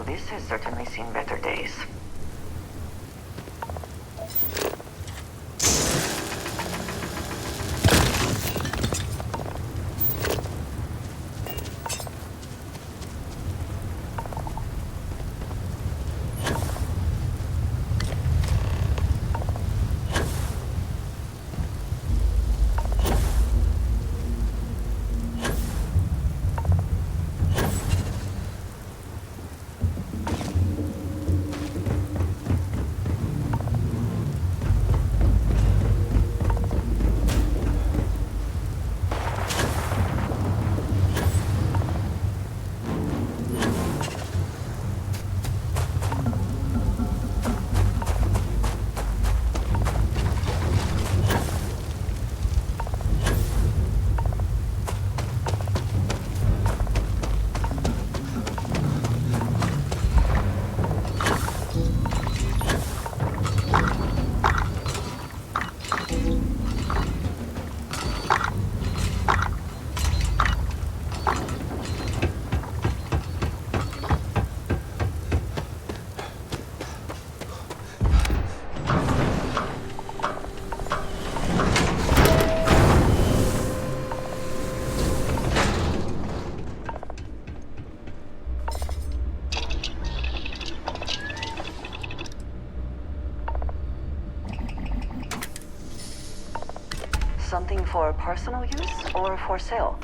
This has certainly seen better days. Something for personal use or for sale?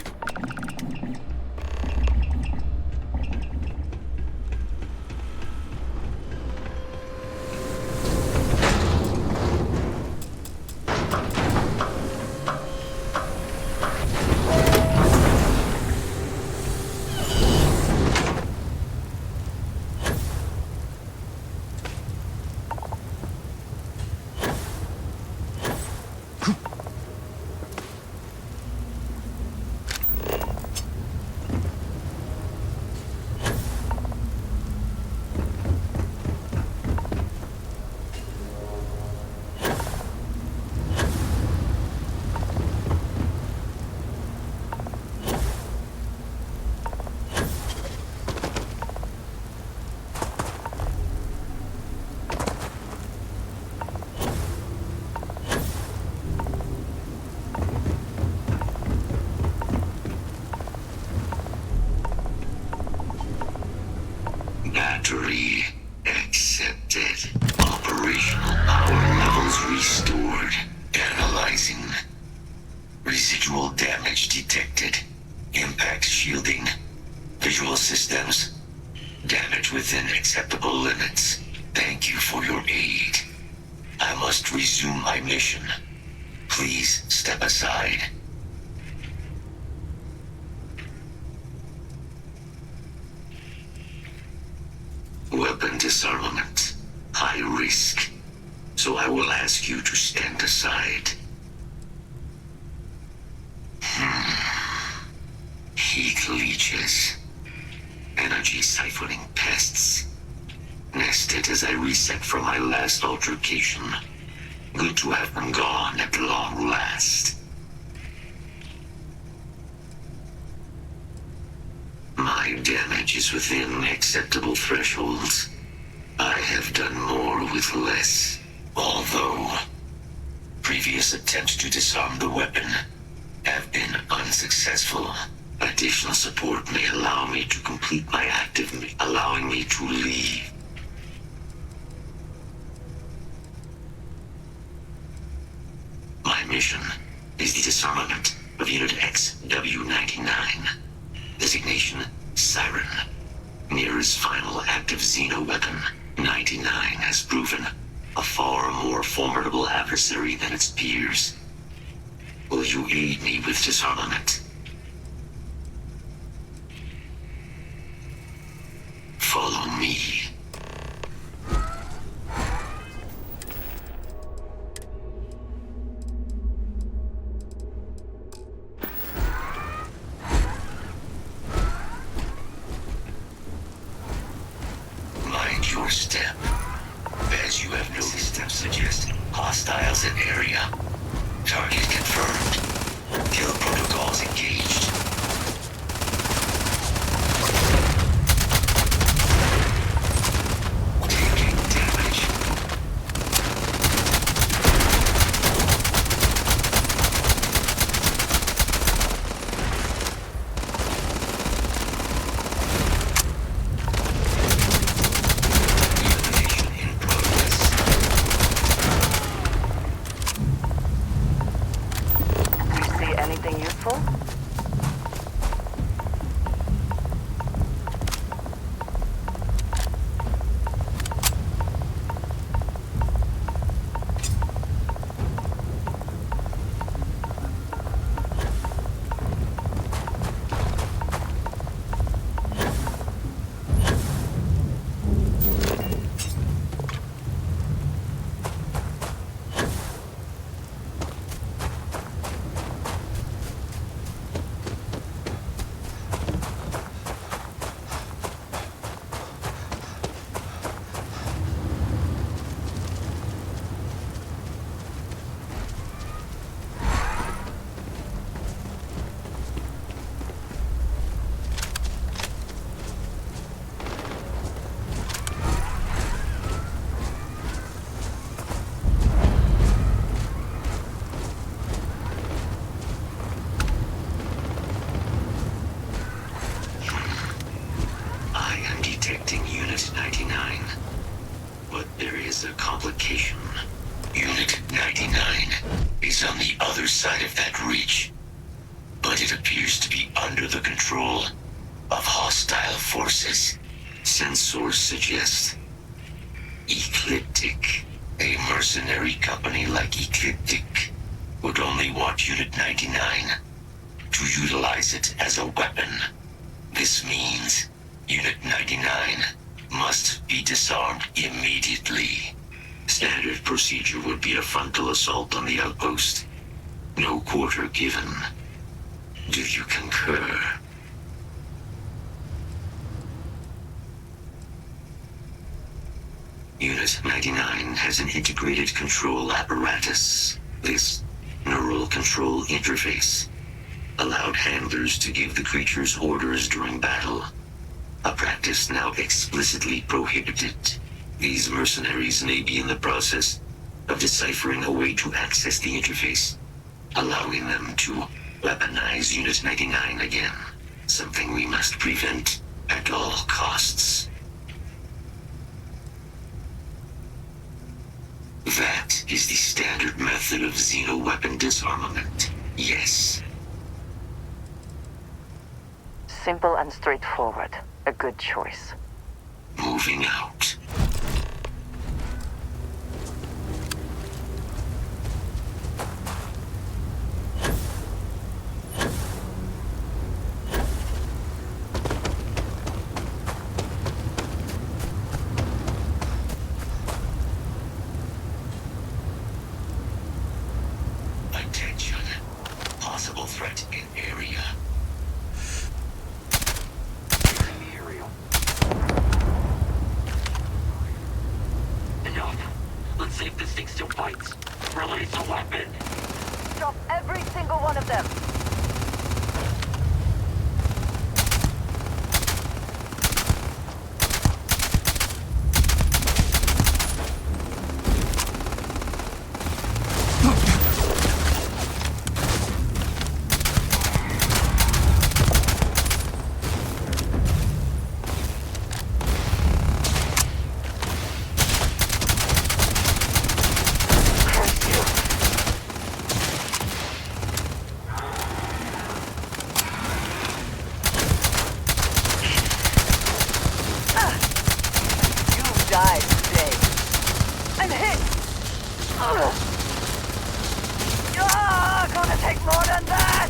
Battery accepted. Operational power levels restored. Analyzing. Residual damage detected. Impact shielding. Visual systems. Damage within acceptable limits. Thank you for your aid. I must resume my mission. Please step aside. Weapon disarmament. High risk. So I will ask you to stand aside. Heat leeches. Energy siphoning pests. Nested as I reset from my last altercation. Good to have them gone at long last. My damage is within acceptable thresholds. I have done more with less. Although, previous attempts to disarm the weapon have been unsuccessful. Additional support may allow me to complete my active, allowing me to leave. My mission is the disarmament of Unit XW-99. Designation, Siren. Nearest final active Xeno weapon, 99 has proven a far more formidable adversary than its peers. Will you aid me with disarmament? Follow me. Mind your step. As you have noticed, steps suggest hostiles in area. Target confirmed. Kill protocols engaged. Taking damage. Elimination in progress. Do you see anything useful? I am detecting Unit 99. But there is a complication. Unit 99 is on the other side of that reach. But it appears to be under the control of hostile forces. Sensors suggest Ecliptic, a mercenary company like Ecliptic, would only want Unit 99 to utilize it as a weapon. This means Unit 99 must be disarmed immediately. Standard procedure would be a frontal assault on the outpost. No quarter given. Do you concur? Unit 99 has an integrated control apparatus. This neural control interface allowed handlers to give the creatures orders during battle, a practice now explicitly prohibited. These mercenaries may be in the process of deciphering a way to access the interface, allowing them to weaponize Unit 99 again, something we must prevent at all costs. That is the standard method of Xeno weapon disarmament, yes. Simple and straightforward. A good choice. Moving out. Attention. Possible threat in area. Let's see if this thing still bites. Release a weapon. Drop every single one of them. Gonna take more than that!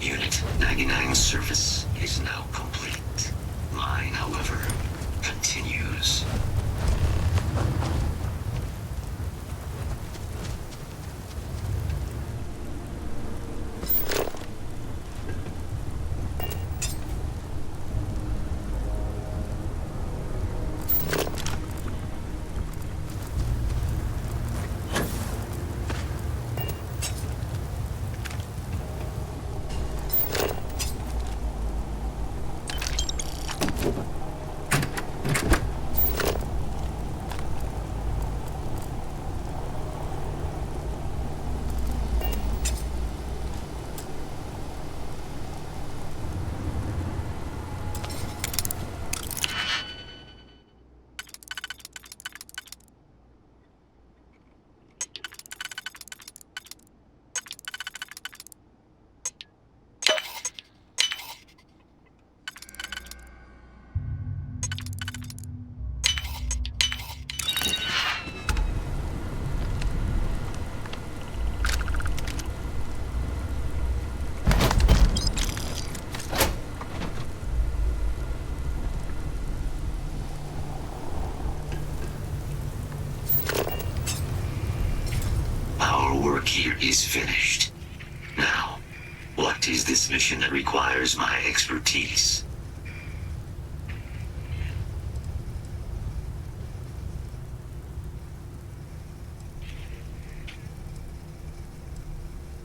Unit 99's service is now complete. Mine, however, continues. Work here is finished. Now, what is this mission that requires my expertise?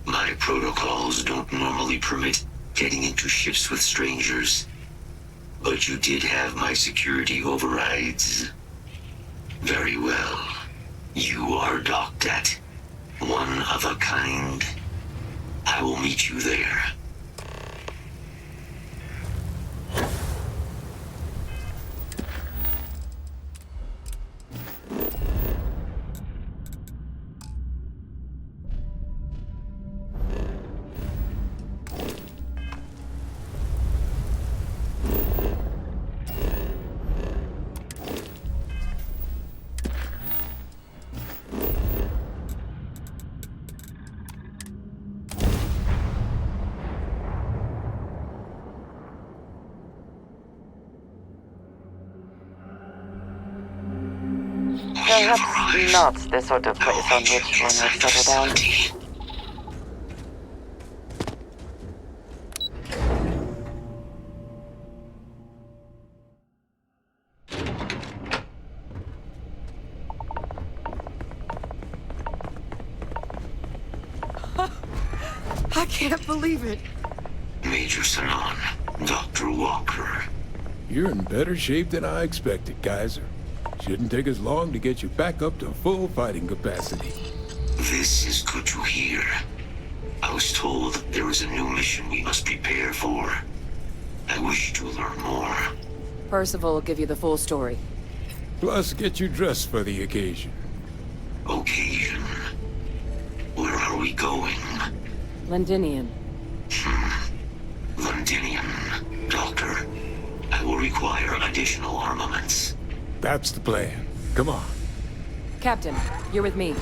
My protocols don't normally permit getting into ships with strangers, but you did have my security overrides. Very well. You are docked at one of a kind. I will meet you there. Perhaps not the sort of place on which one would settle down. I can't believe it. Major Sanon, Dr. Walker. You're in better shape than I expected, Kaiser. Shouldn't take us long to get you back up to full fighting capacity. This is good to hear. I was told that there is a new mission we must prepare for. I wish to learn more. Percival will give you the full story. Plus, get you dressed for the occasion. Occasion? Where are we going? Londinium. Londinium. Doctor, I require additional armaments. That's the plan. Come on. Captain, you're with me.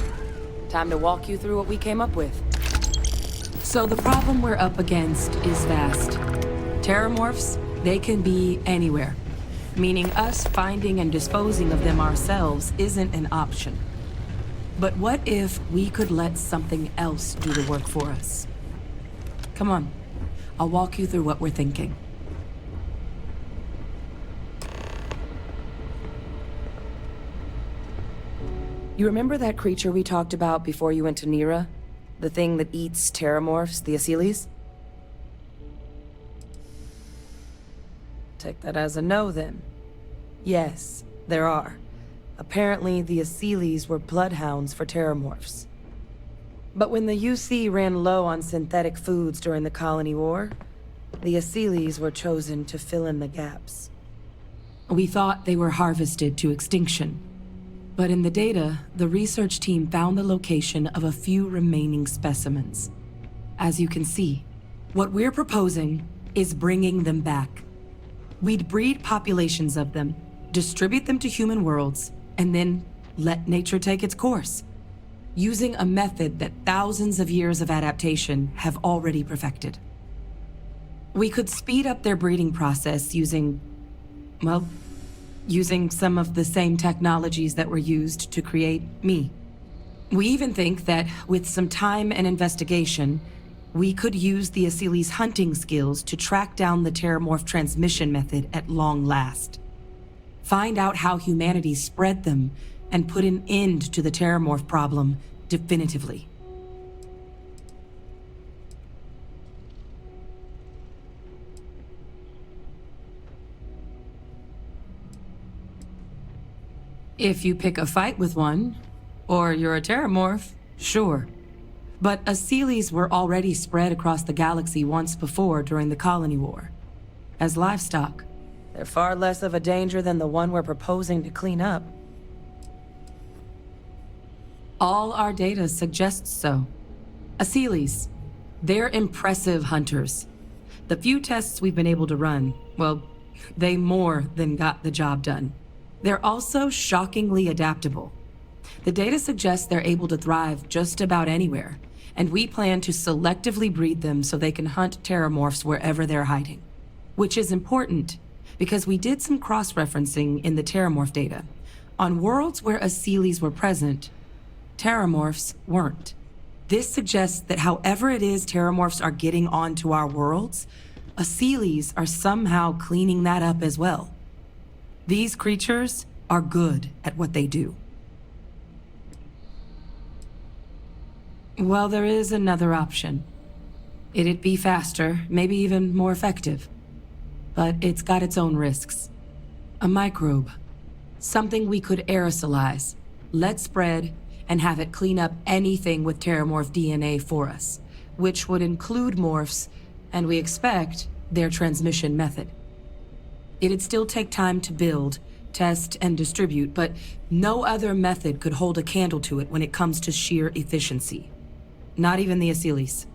Time to walk you through what we came up with. So the problem we're up against is vast. Terramorphs, they can be anywhere. Meaning us finding and disposing of them ourselves isn't an option. But what if we could let something else do the work for us? Come on, I'll walk you through what we're thinking. You remember that creature we talked about before you went to Nira? The thing that eats terramorphs, the Asylees? Take that as a no, then. Yes, there are. Apparently, the Asylees were bloodhounds for terramorphs. But when the UC ran low on synthetic foods during the Colony War, the Asylees were chosen to fill in the gaps. We thought they were harvested to extinction. But in the data, the research team found the location of a few remaining specimens. As you can see, what we're proposing is bringing them back. We'd breed populations of them, distribute them to human worlds, and then let nature take its course, using a method that thousands of years of adaptation have already perfected. We could speed up their breeding process using some of the same technologies that were used to create me. We even think that with some time and investigation, we could use the Asylees' hunting skills to track down the terramorph transmission method at long last. Find out how humanity spread them and put an end to the terramorph problem definitively. If you pick a fight with one, or you're a terramorph, sure. But Asylees were already spread across the galaxy once before during the Colony War. As livestock, they're far less of a danger than the one we're proposing to clean up. All our data suggests so. Asylees, they're impressive hunters. The few tests we've been able to run, well, they more than got the job done. They're also shockingly adaptable. The data suggests they're able to thrive just about anywhere, and we plan to selectively breed them so they can hunt terramorphs wherever they're hiding. Which is important, because we did some cross-referencing in the terramorph data. On worlds where Asylees were present, terramorphs weren't. This suggests that however it is terramorphs are getting onto our worlds, Asylees are somehow cleaning that up as well. These creatures are good at what they do. Well, there is another option. It'd be faster, maybe even more effective. But it's got its own risks. A microbe. Something we could aerosolize, let spread, and have it clean up anything with terramorph DNA for us, which would include morphs, and we expect their transmission method. It'd still take time to build, test, and distribute, but no other method could hold a candle to it when it comes to sheer efficiency. Not even the Asylees.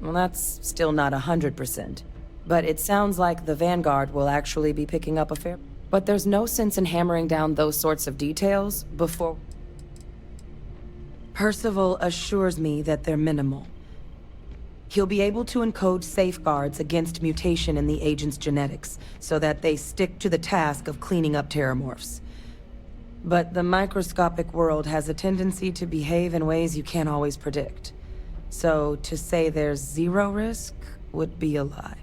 Well, that's still not 100%. But it sounds like the Vanguard will actually be picking up a fair... But there's no sense in hammering down those sorts of details before... Percival assures me that they're minimal. He'll be able to encode safeguards against mutation in the agent's genetics, so that they stick to the task of cleaning up terramorphs. But the microscopic world has a tendency to behave in ways you can't always predict. So to say there's zero risk would be a lie.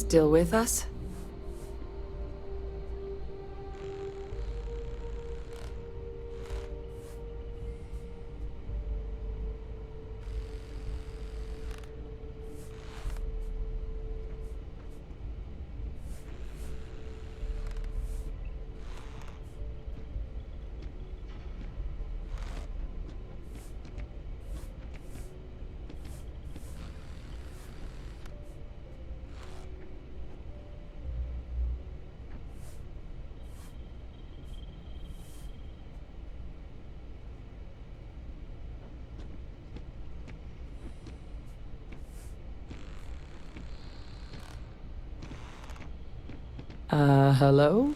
Still with us? Hello?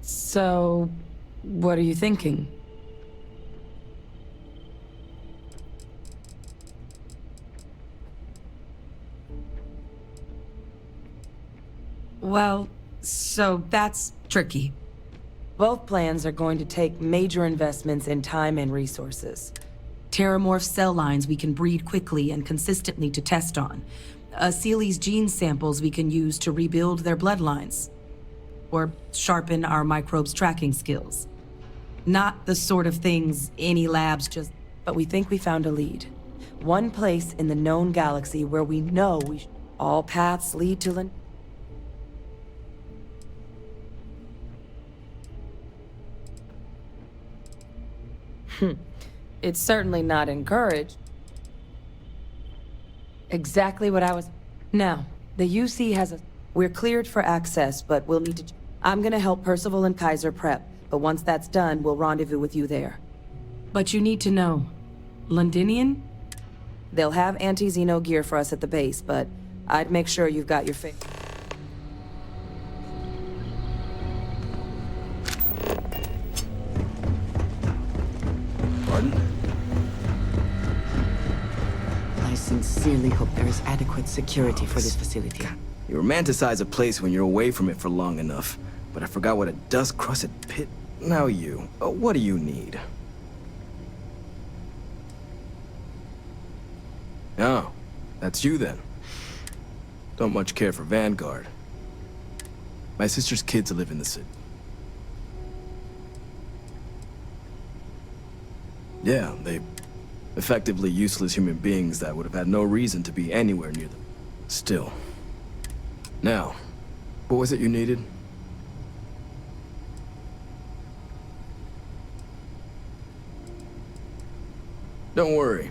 So, what are you thinking? Well, so that's tricky. Both plans are going to take major investments in time and resources. Terramorph cell lines we can breed quickly and consistently to test on. Seely's gene samples we can use to rebuild their bloodlines. Or sharpen our microbes' tracking skills. Not the sort of things any labs just... But we think we found a lead. One place in the known galaxy where we know all paths lead to It's certainly not encouraged. Exactly what I was... Now, the UC has a... We're cleared for access, but we'll need to... I'm gonna help Percival and Kaiser prep, but once that's done, we'll rendezvous with you there. But you need to know. Londinian? They'll have anti-Xeno gear for us at the base, but I'd make sure you've got your fix. Pardon? I sincerely hope there is adequate security for this facility. You romanticize a place when you're away from it for long enough. But I forgot what a dust-crusted pit... Now you. What do you need? Oh, that's you then. Don't much care for Vanguard. My sister's kids live in the city. Yeah, they... effectively useless human beings that would have had no reason to be anywhere near them. Still. Now, what was it you needed? Don't worry.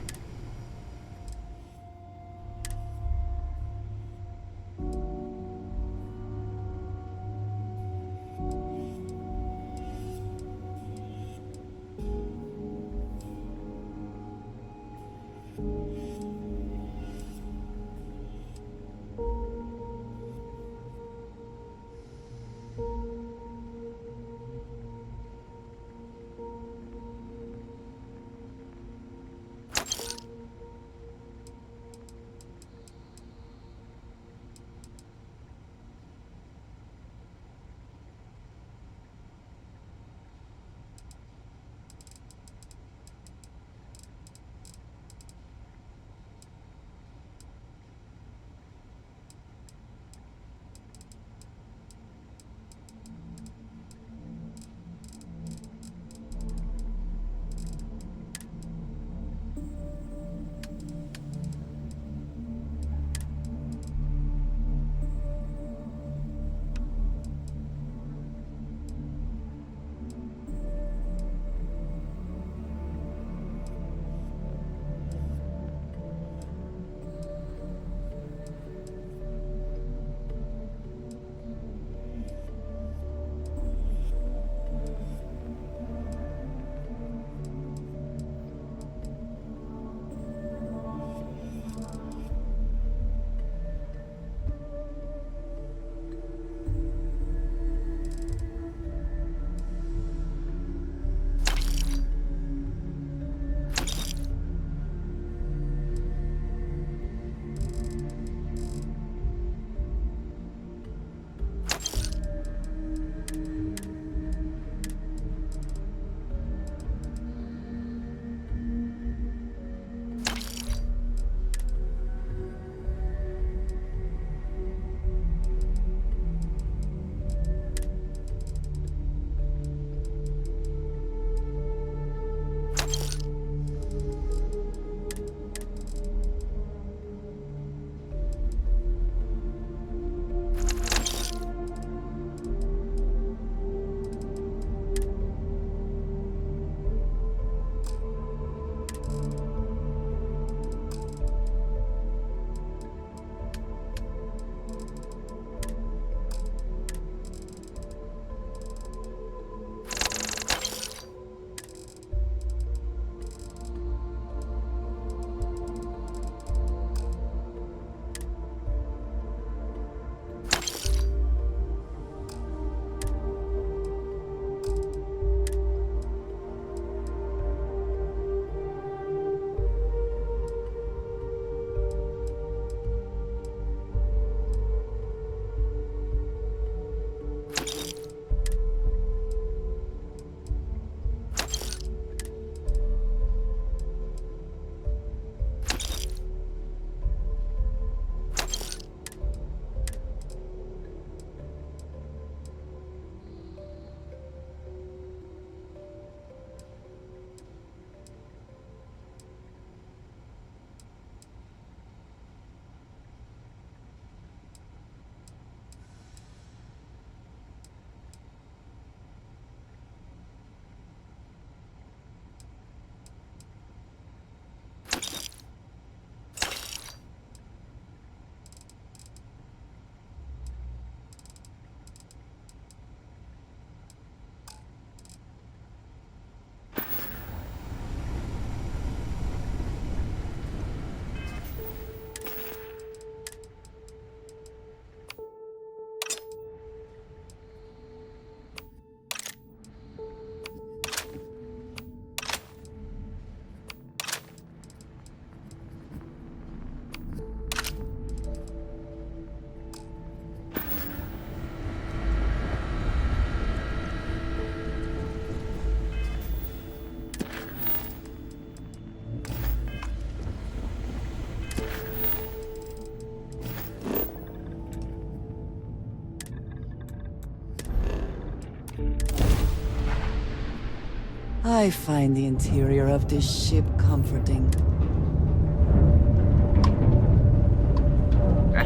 I find the interior of this ship comforting.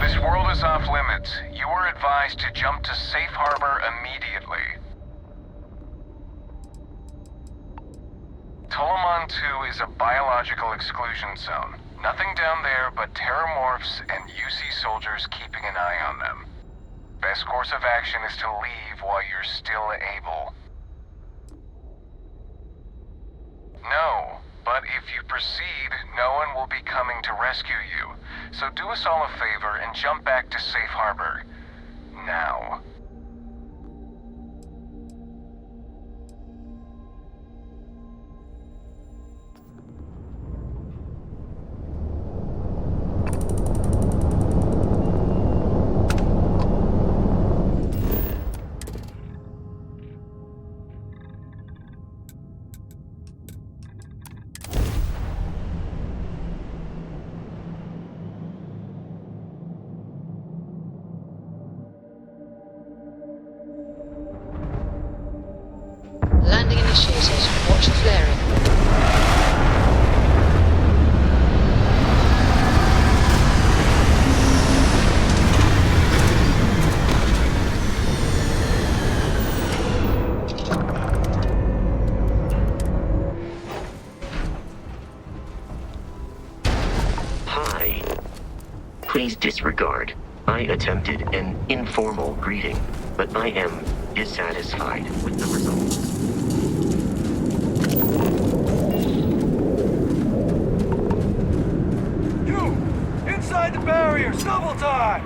This world is off limits. You are advised to jump to safe harbor immediately. Tolomon 2 is a biological exclusion zone. Nothing down there but terramorphs and UC soldiers keeping an eye on them. Best course of action is to leave while you're still able. No, but if you proceed, no one will be coming to rescue you. So do us all a favor and jump back to safe harbor. Now. Landing initiated. Watch for flaring. Hi. Please disregard. I attempted an informal greeting, but I am dissatisfied with the results. Inside the barriers, double time!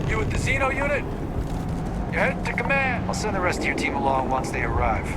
You with the Xeno unit? You're headed to command. I'll send the rest of your team along once they arrive.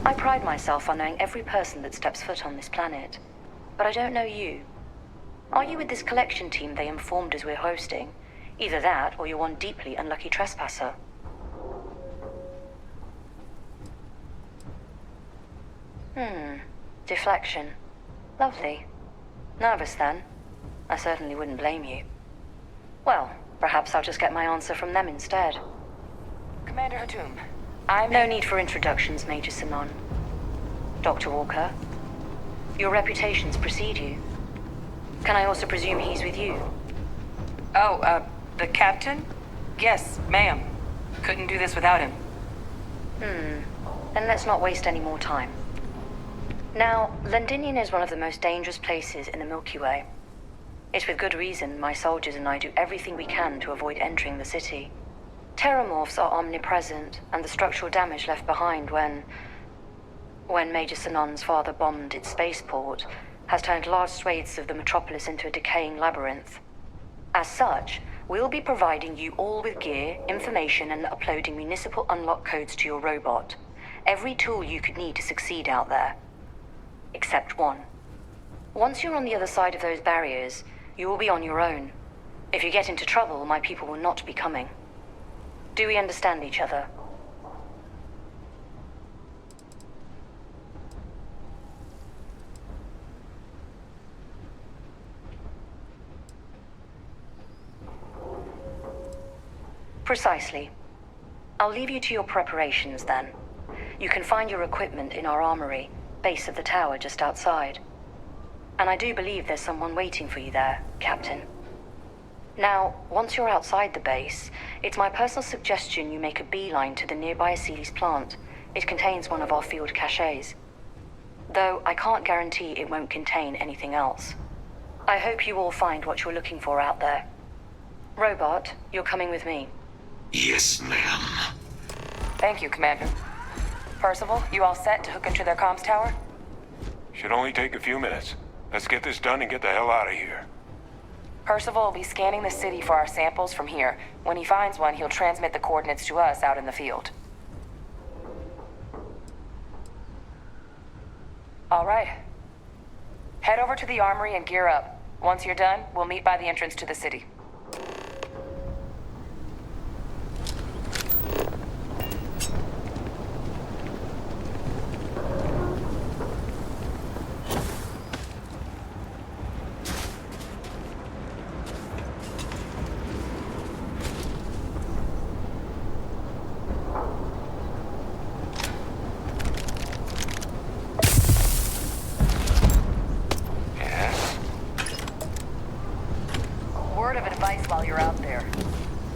I pride myself on knowing every person that steps foot on this planet. But I don't know you. Are you with this collection team they informed us we're hosting? Either that, or you're one deeply unlucky trespasser. Deflection. Lovely. Nervous then? I certainly wouldn't blame you. Well, perhaps I'll just get my answer from them instead. Commander Hatum, No need for introductions, Major Sinon. Dr. Walker, your reputations precede you. Can I also presume he's with you? Oh, the captain? Yes, ma'am. Couldn't do this without him. Then let's not waste any more time. Now, Londinian is one of the most dangerous places in the Milky Way. It's with good reason my soldiers and I do everything we can to avoid entering the city. Terramorphs are omnipresent, and the structural damage left behind when Major Sinon's father bombed its spaceport has turned large swathes of the metropolis into a decaying labyrinth. As such, we'll be providing you all with gear, information, and uploading municipal unlock codes to your robot. Every tool you could need to succeed out there. Except one. Once you're on the other side of those barriers, you will be on your own. If you get into trouble, my people will not be coming. Do we understand each other? Precisely. I'll leave you to your preparations then. You can find your equipment in our armory, base of the tower just outside. And I do believe there's someone waiting for you there, Captain. Now, once you're outside the base, it's my personal suggestion you make a beeline to the nearby Aceles plant. It contains one of our field caches. Though I can't guarantee it won't contain anything else. I hope you all find what you're looking for out there. Robot, you're coming with me. Yes, ma'am. Thank you, Commander. Percival, you all set to hook into their comms tower? Should only take a few minutes. Let's get this done and get the hell out of here. Percival will be scanning the city for our samples from here. When he finds one, he'll transmit the coordinates to us out in the field. All right. Head over to the armory and gear up. Once you're done, we'll meet by the entrance to the city. Word of advice while you're out there.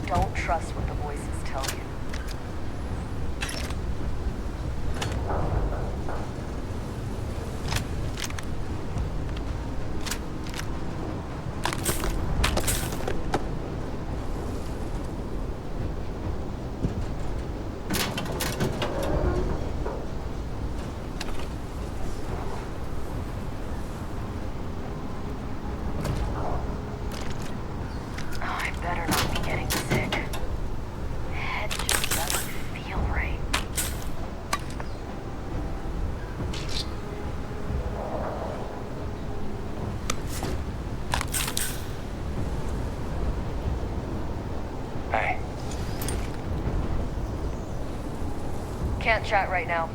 Don't trust what the voices tell you. Can't chat right now.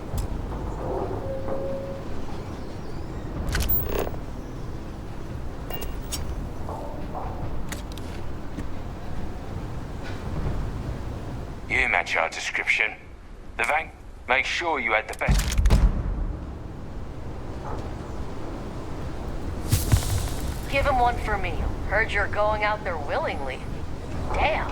You match our description. The bank, make sure you had the best. Give him one for me. Heard you're going out there willingly. Damn.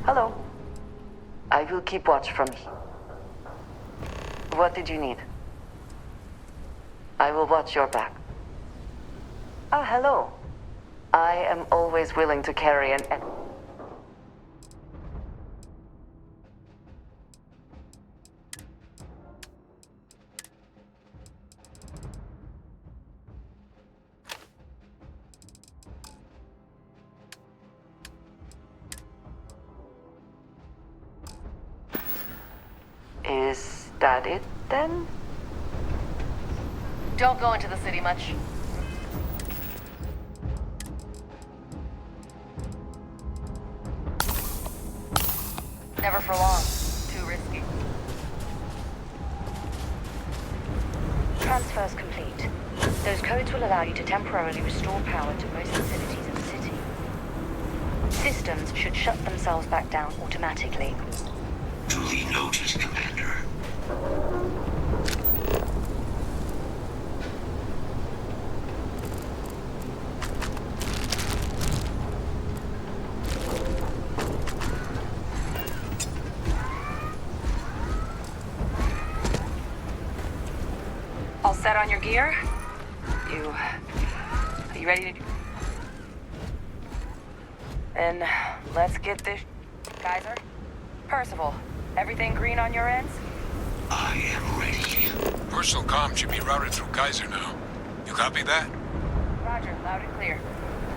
Hello. I will keep watch from here. What did you need? I will watch your back. Ah, hello. I am always willing to carry an... that it, then? Don't go into the city much. Never for long. Too risky. Transfers complete. Those codes will allow you to temporarily restore power to most facilities in the city. Systems should shut themselves back down automatically. Duly noted, Commander. All set on your gear? Are you ready to... Then, let's get this... Geyser? Percival, everything green on your ends? I am ready. Personal comm should be routed through Geyser now. You copy that? Roger, loud and clear.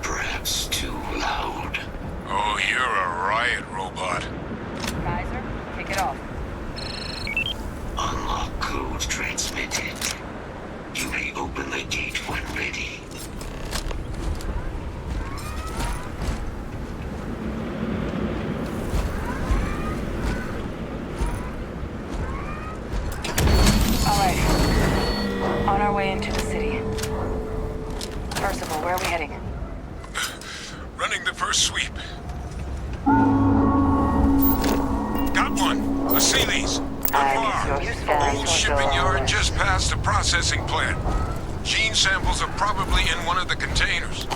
Perhaps too loud. Oh, you're a riot robot. Geyser, kick it off. Unlock code transmitted. You may open the gate when ready. Alright. On our way into the city. Percival, where are we heading? Running the first sweep. Got one. A Sealy's. Old shipping yard just past the processing plant. Gene samples are probably in one of the containers.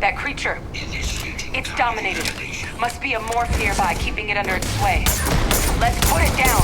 That creature. It's dominated. Must be a morph nearby, keeping it under its sway. Let's put it down.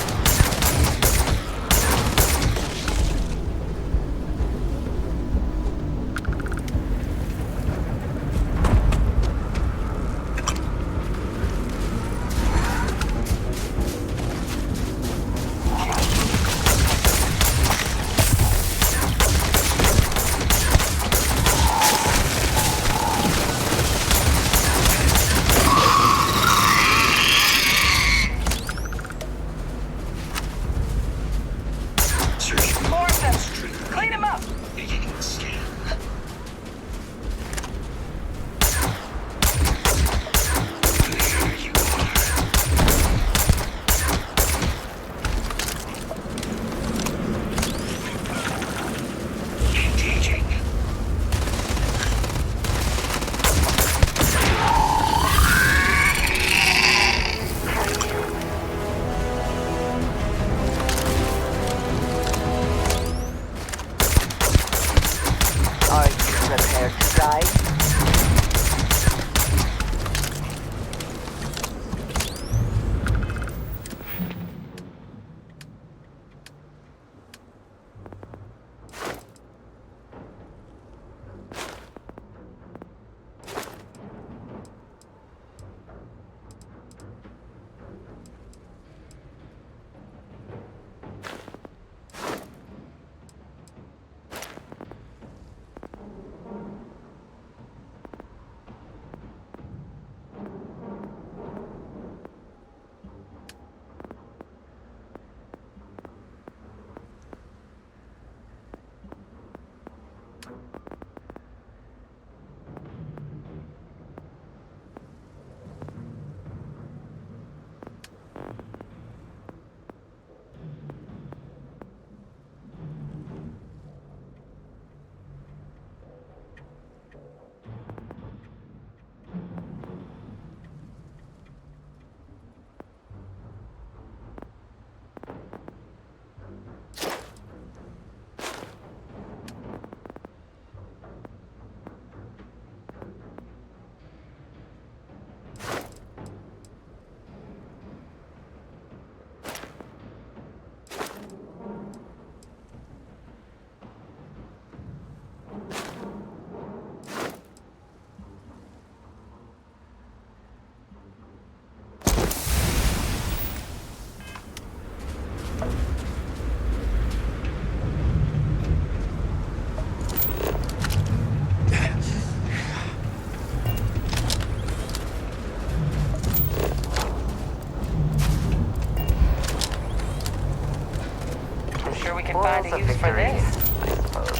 we can find a use for this. I suppose.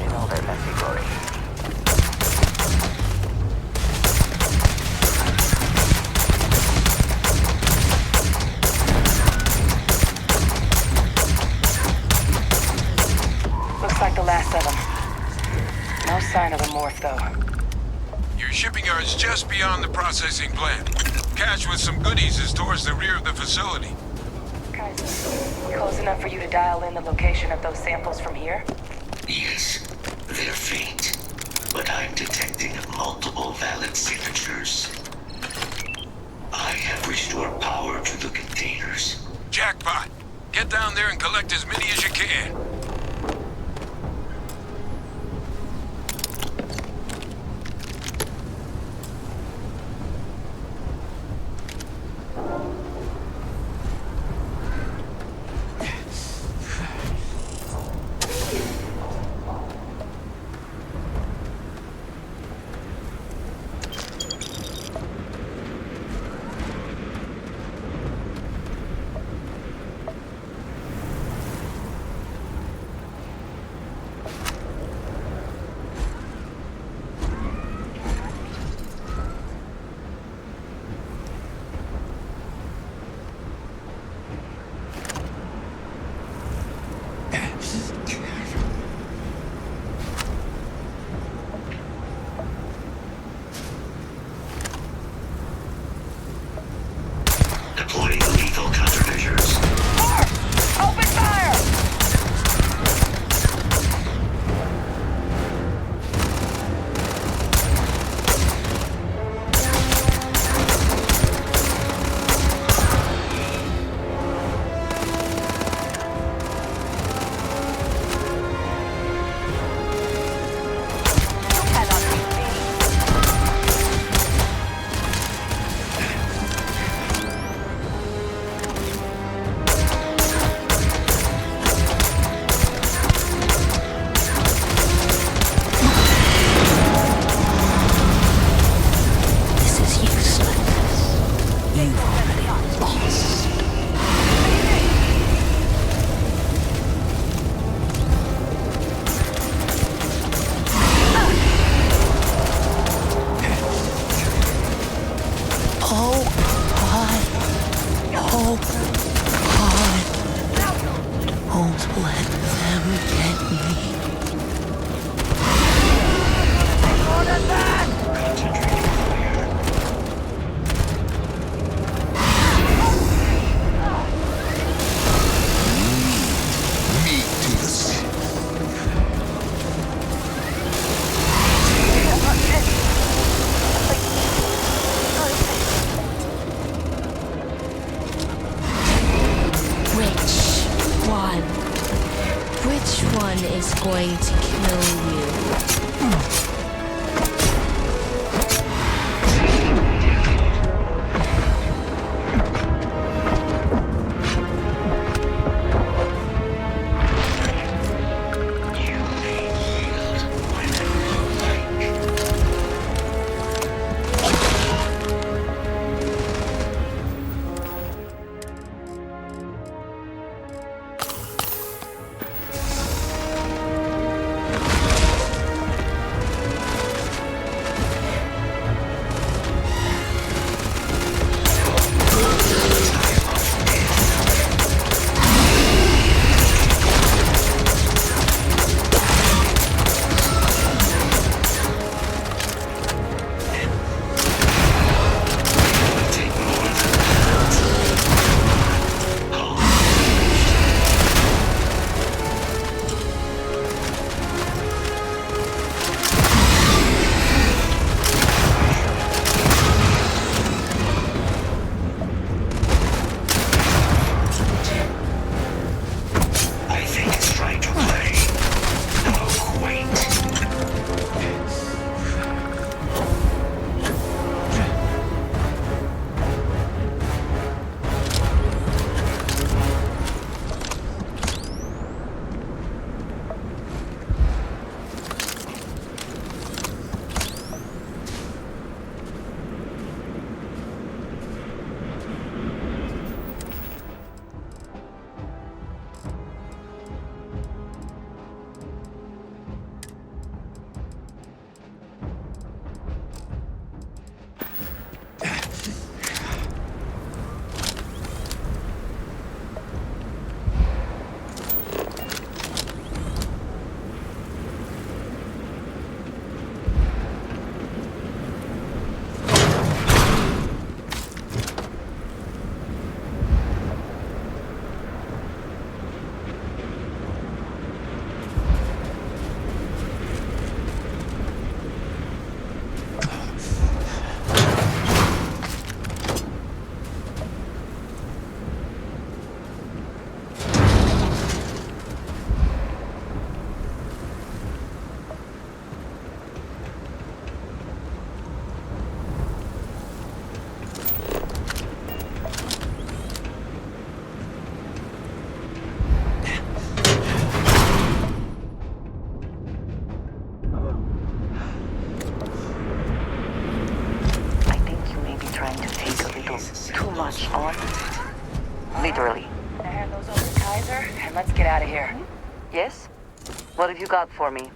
In all their messy glory. Looks like the last of them. No sign of a morph, though. Your shipping yard's just beyond the processing plant. Cache with some goodies is towards the rear of the facility. Close enough for you to dial in the location of those samples from here? Yes, they're faint, but I'm detecting multiple valid signatures. I have restored power to the containers. Jackpot! Get down there and collect as many as you can. Deploying lethal countermeasures. Open fire! Is going to kill you. a little too much on. Literally. Hand those over to Kaiser, and let's get out of here. Yes? What have you got for me?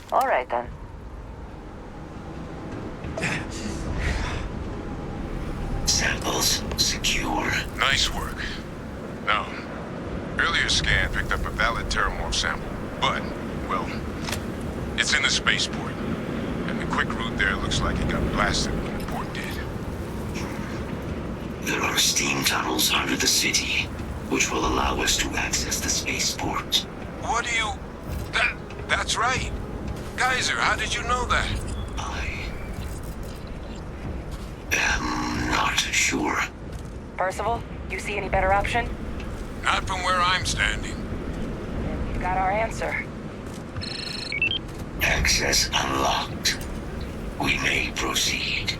All right, then. Samples secure. Nice work. Now, earlier scan picked up a valid terramorph sample, but, well, it's in the spaceport. And the quick route there looks like it got blasted when the port did. There are steam tunnels under the city, which will allow us to access the spaceport. What do you... That's right. Kaiser, how did you know that? I'm not sure. Percival, you see any better option? Not from where I'm standing. We've got our answer. Access unlocked. We may proceed.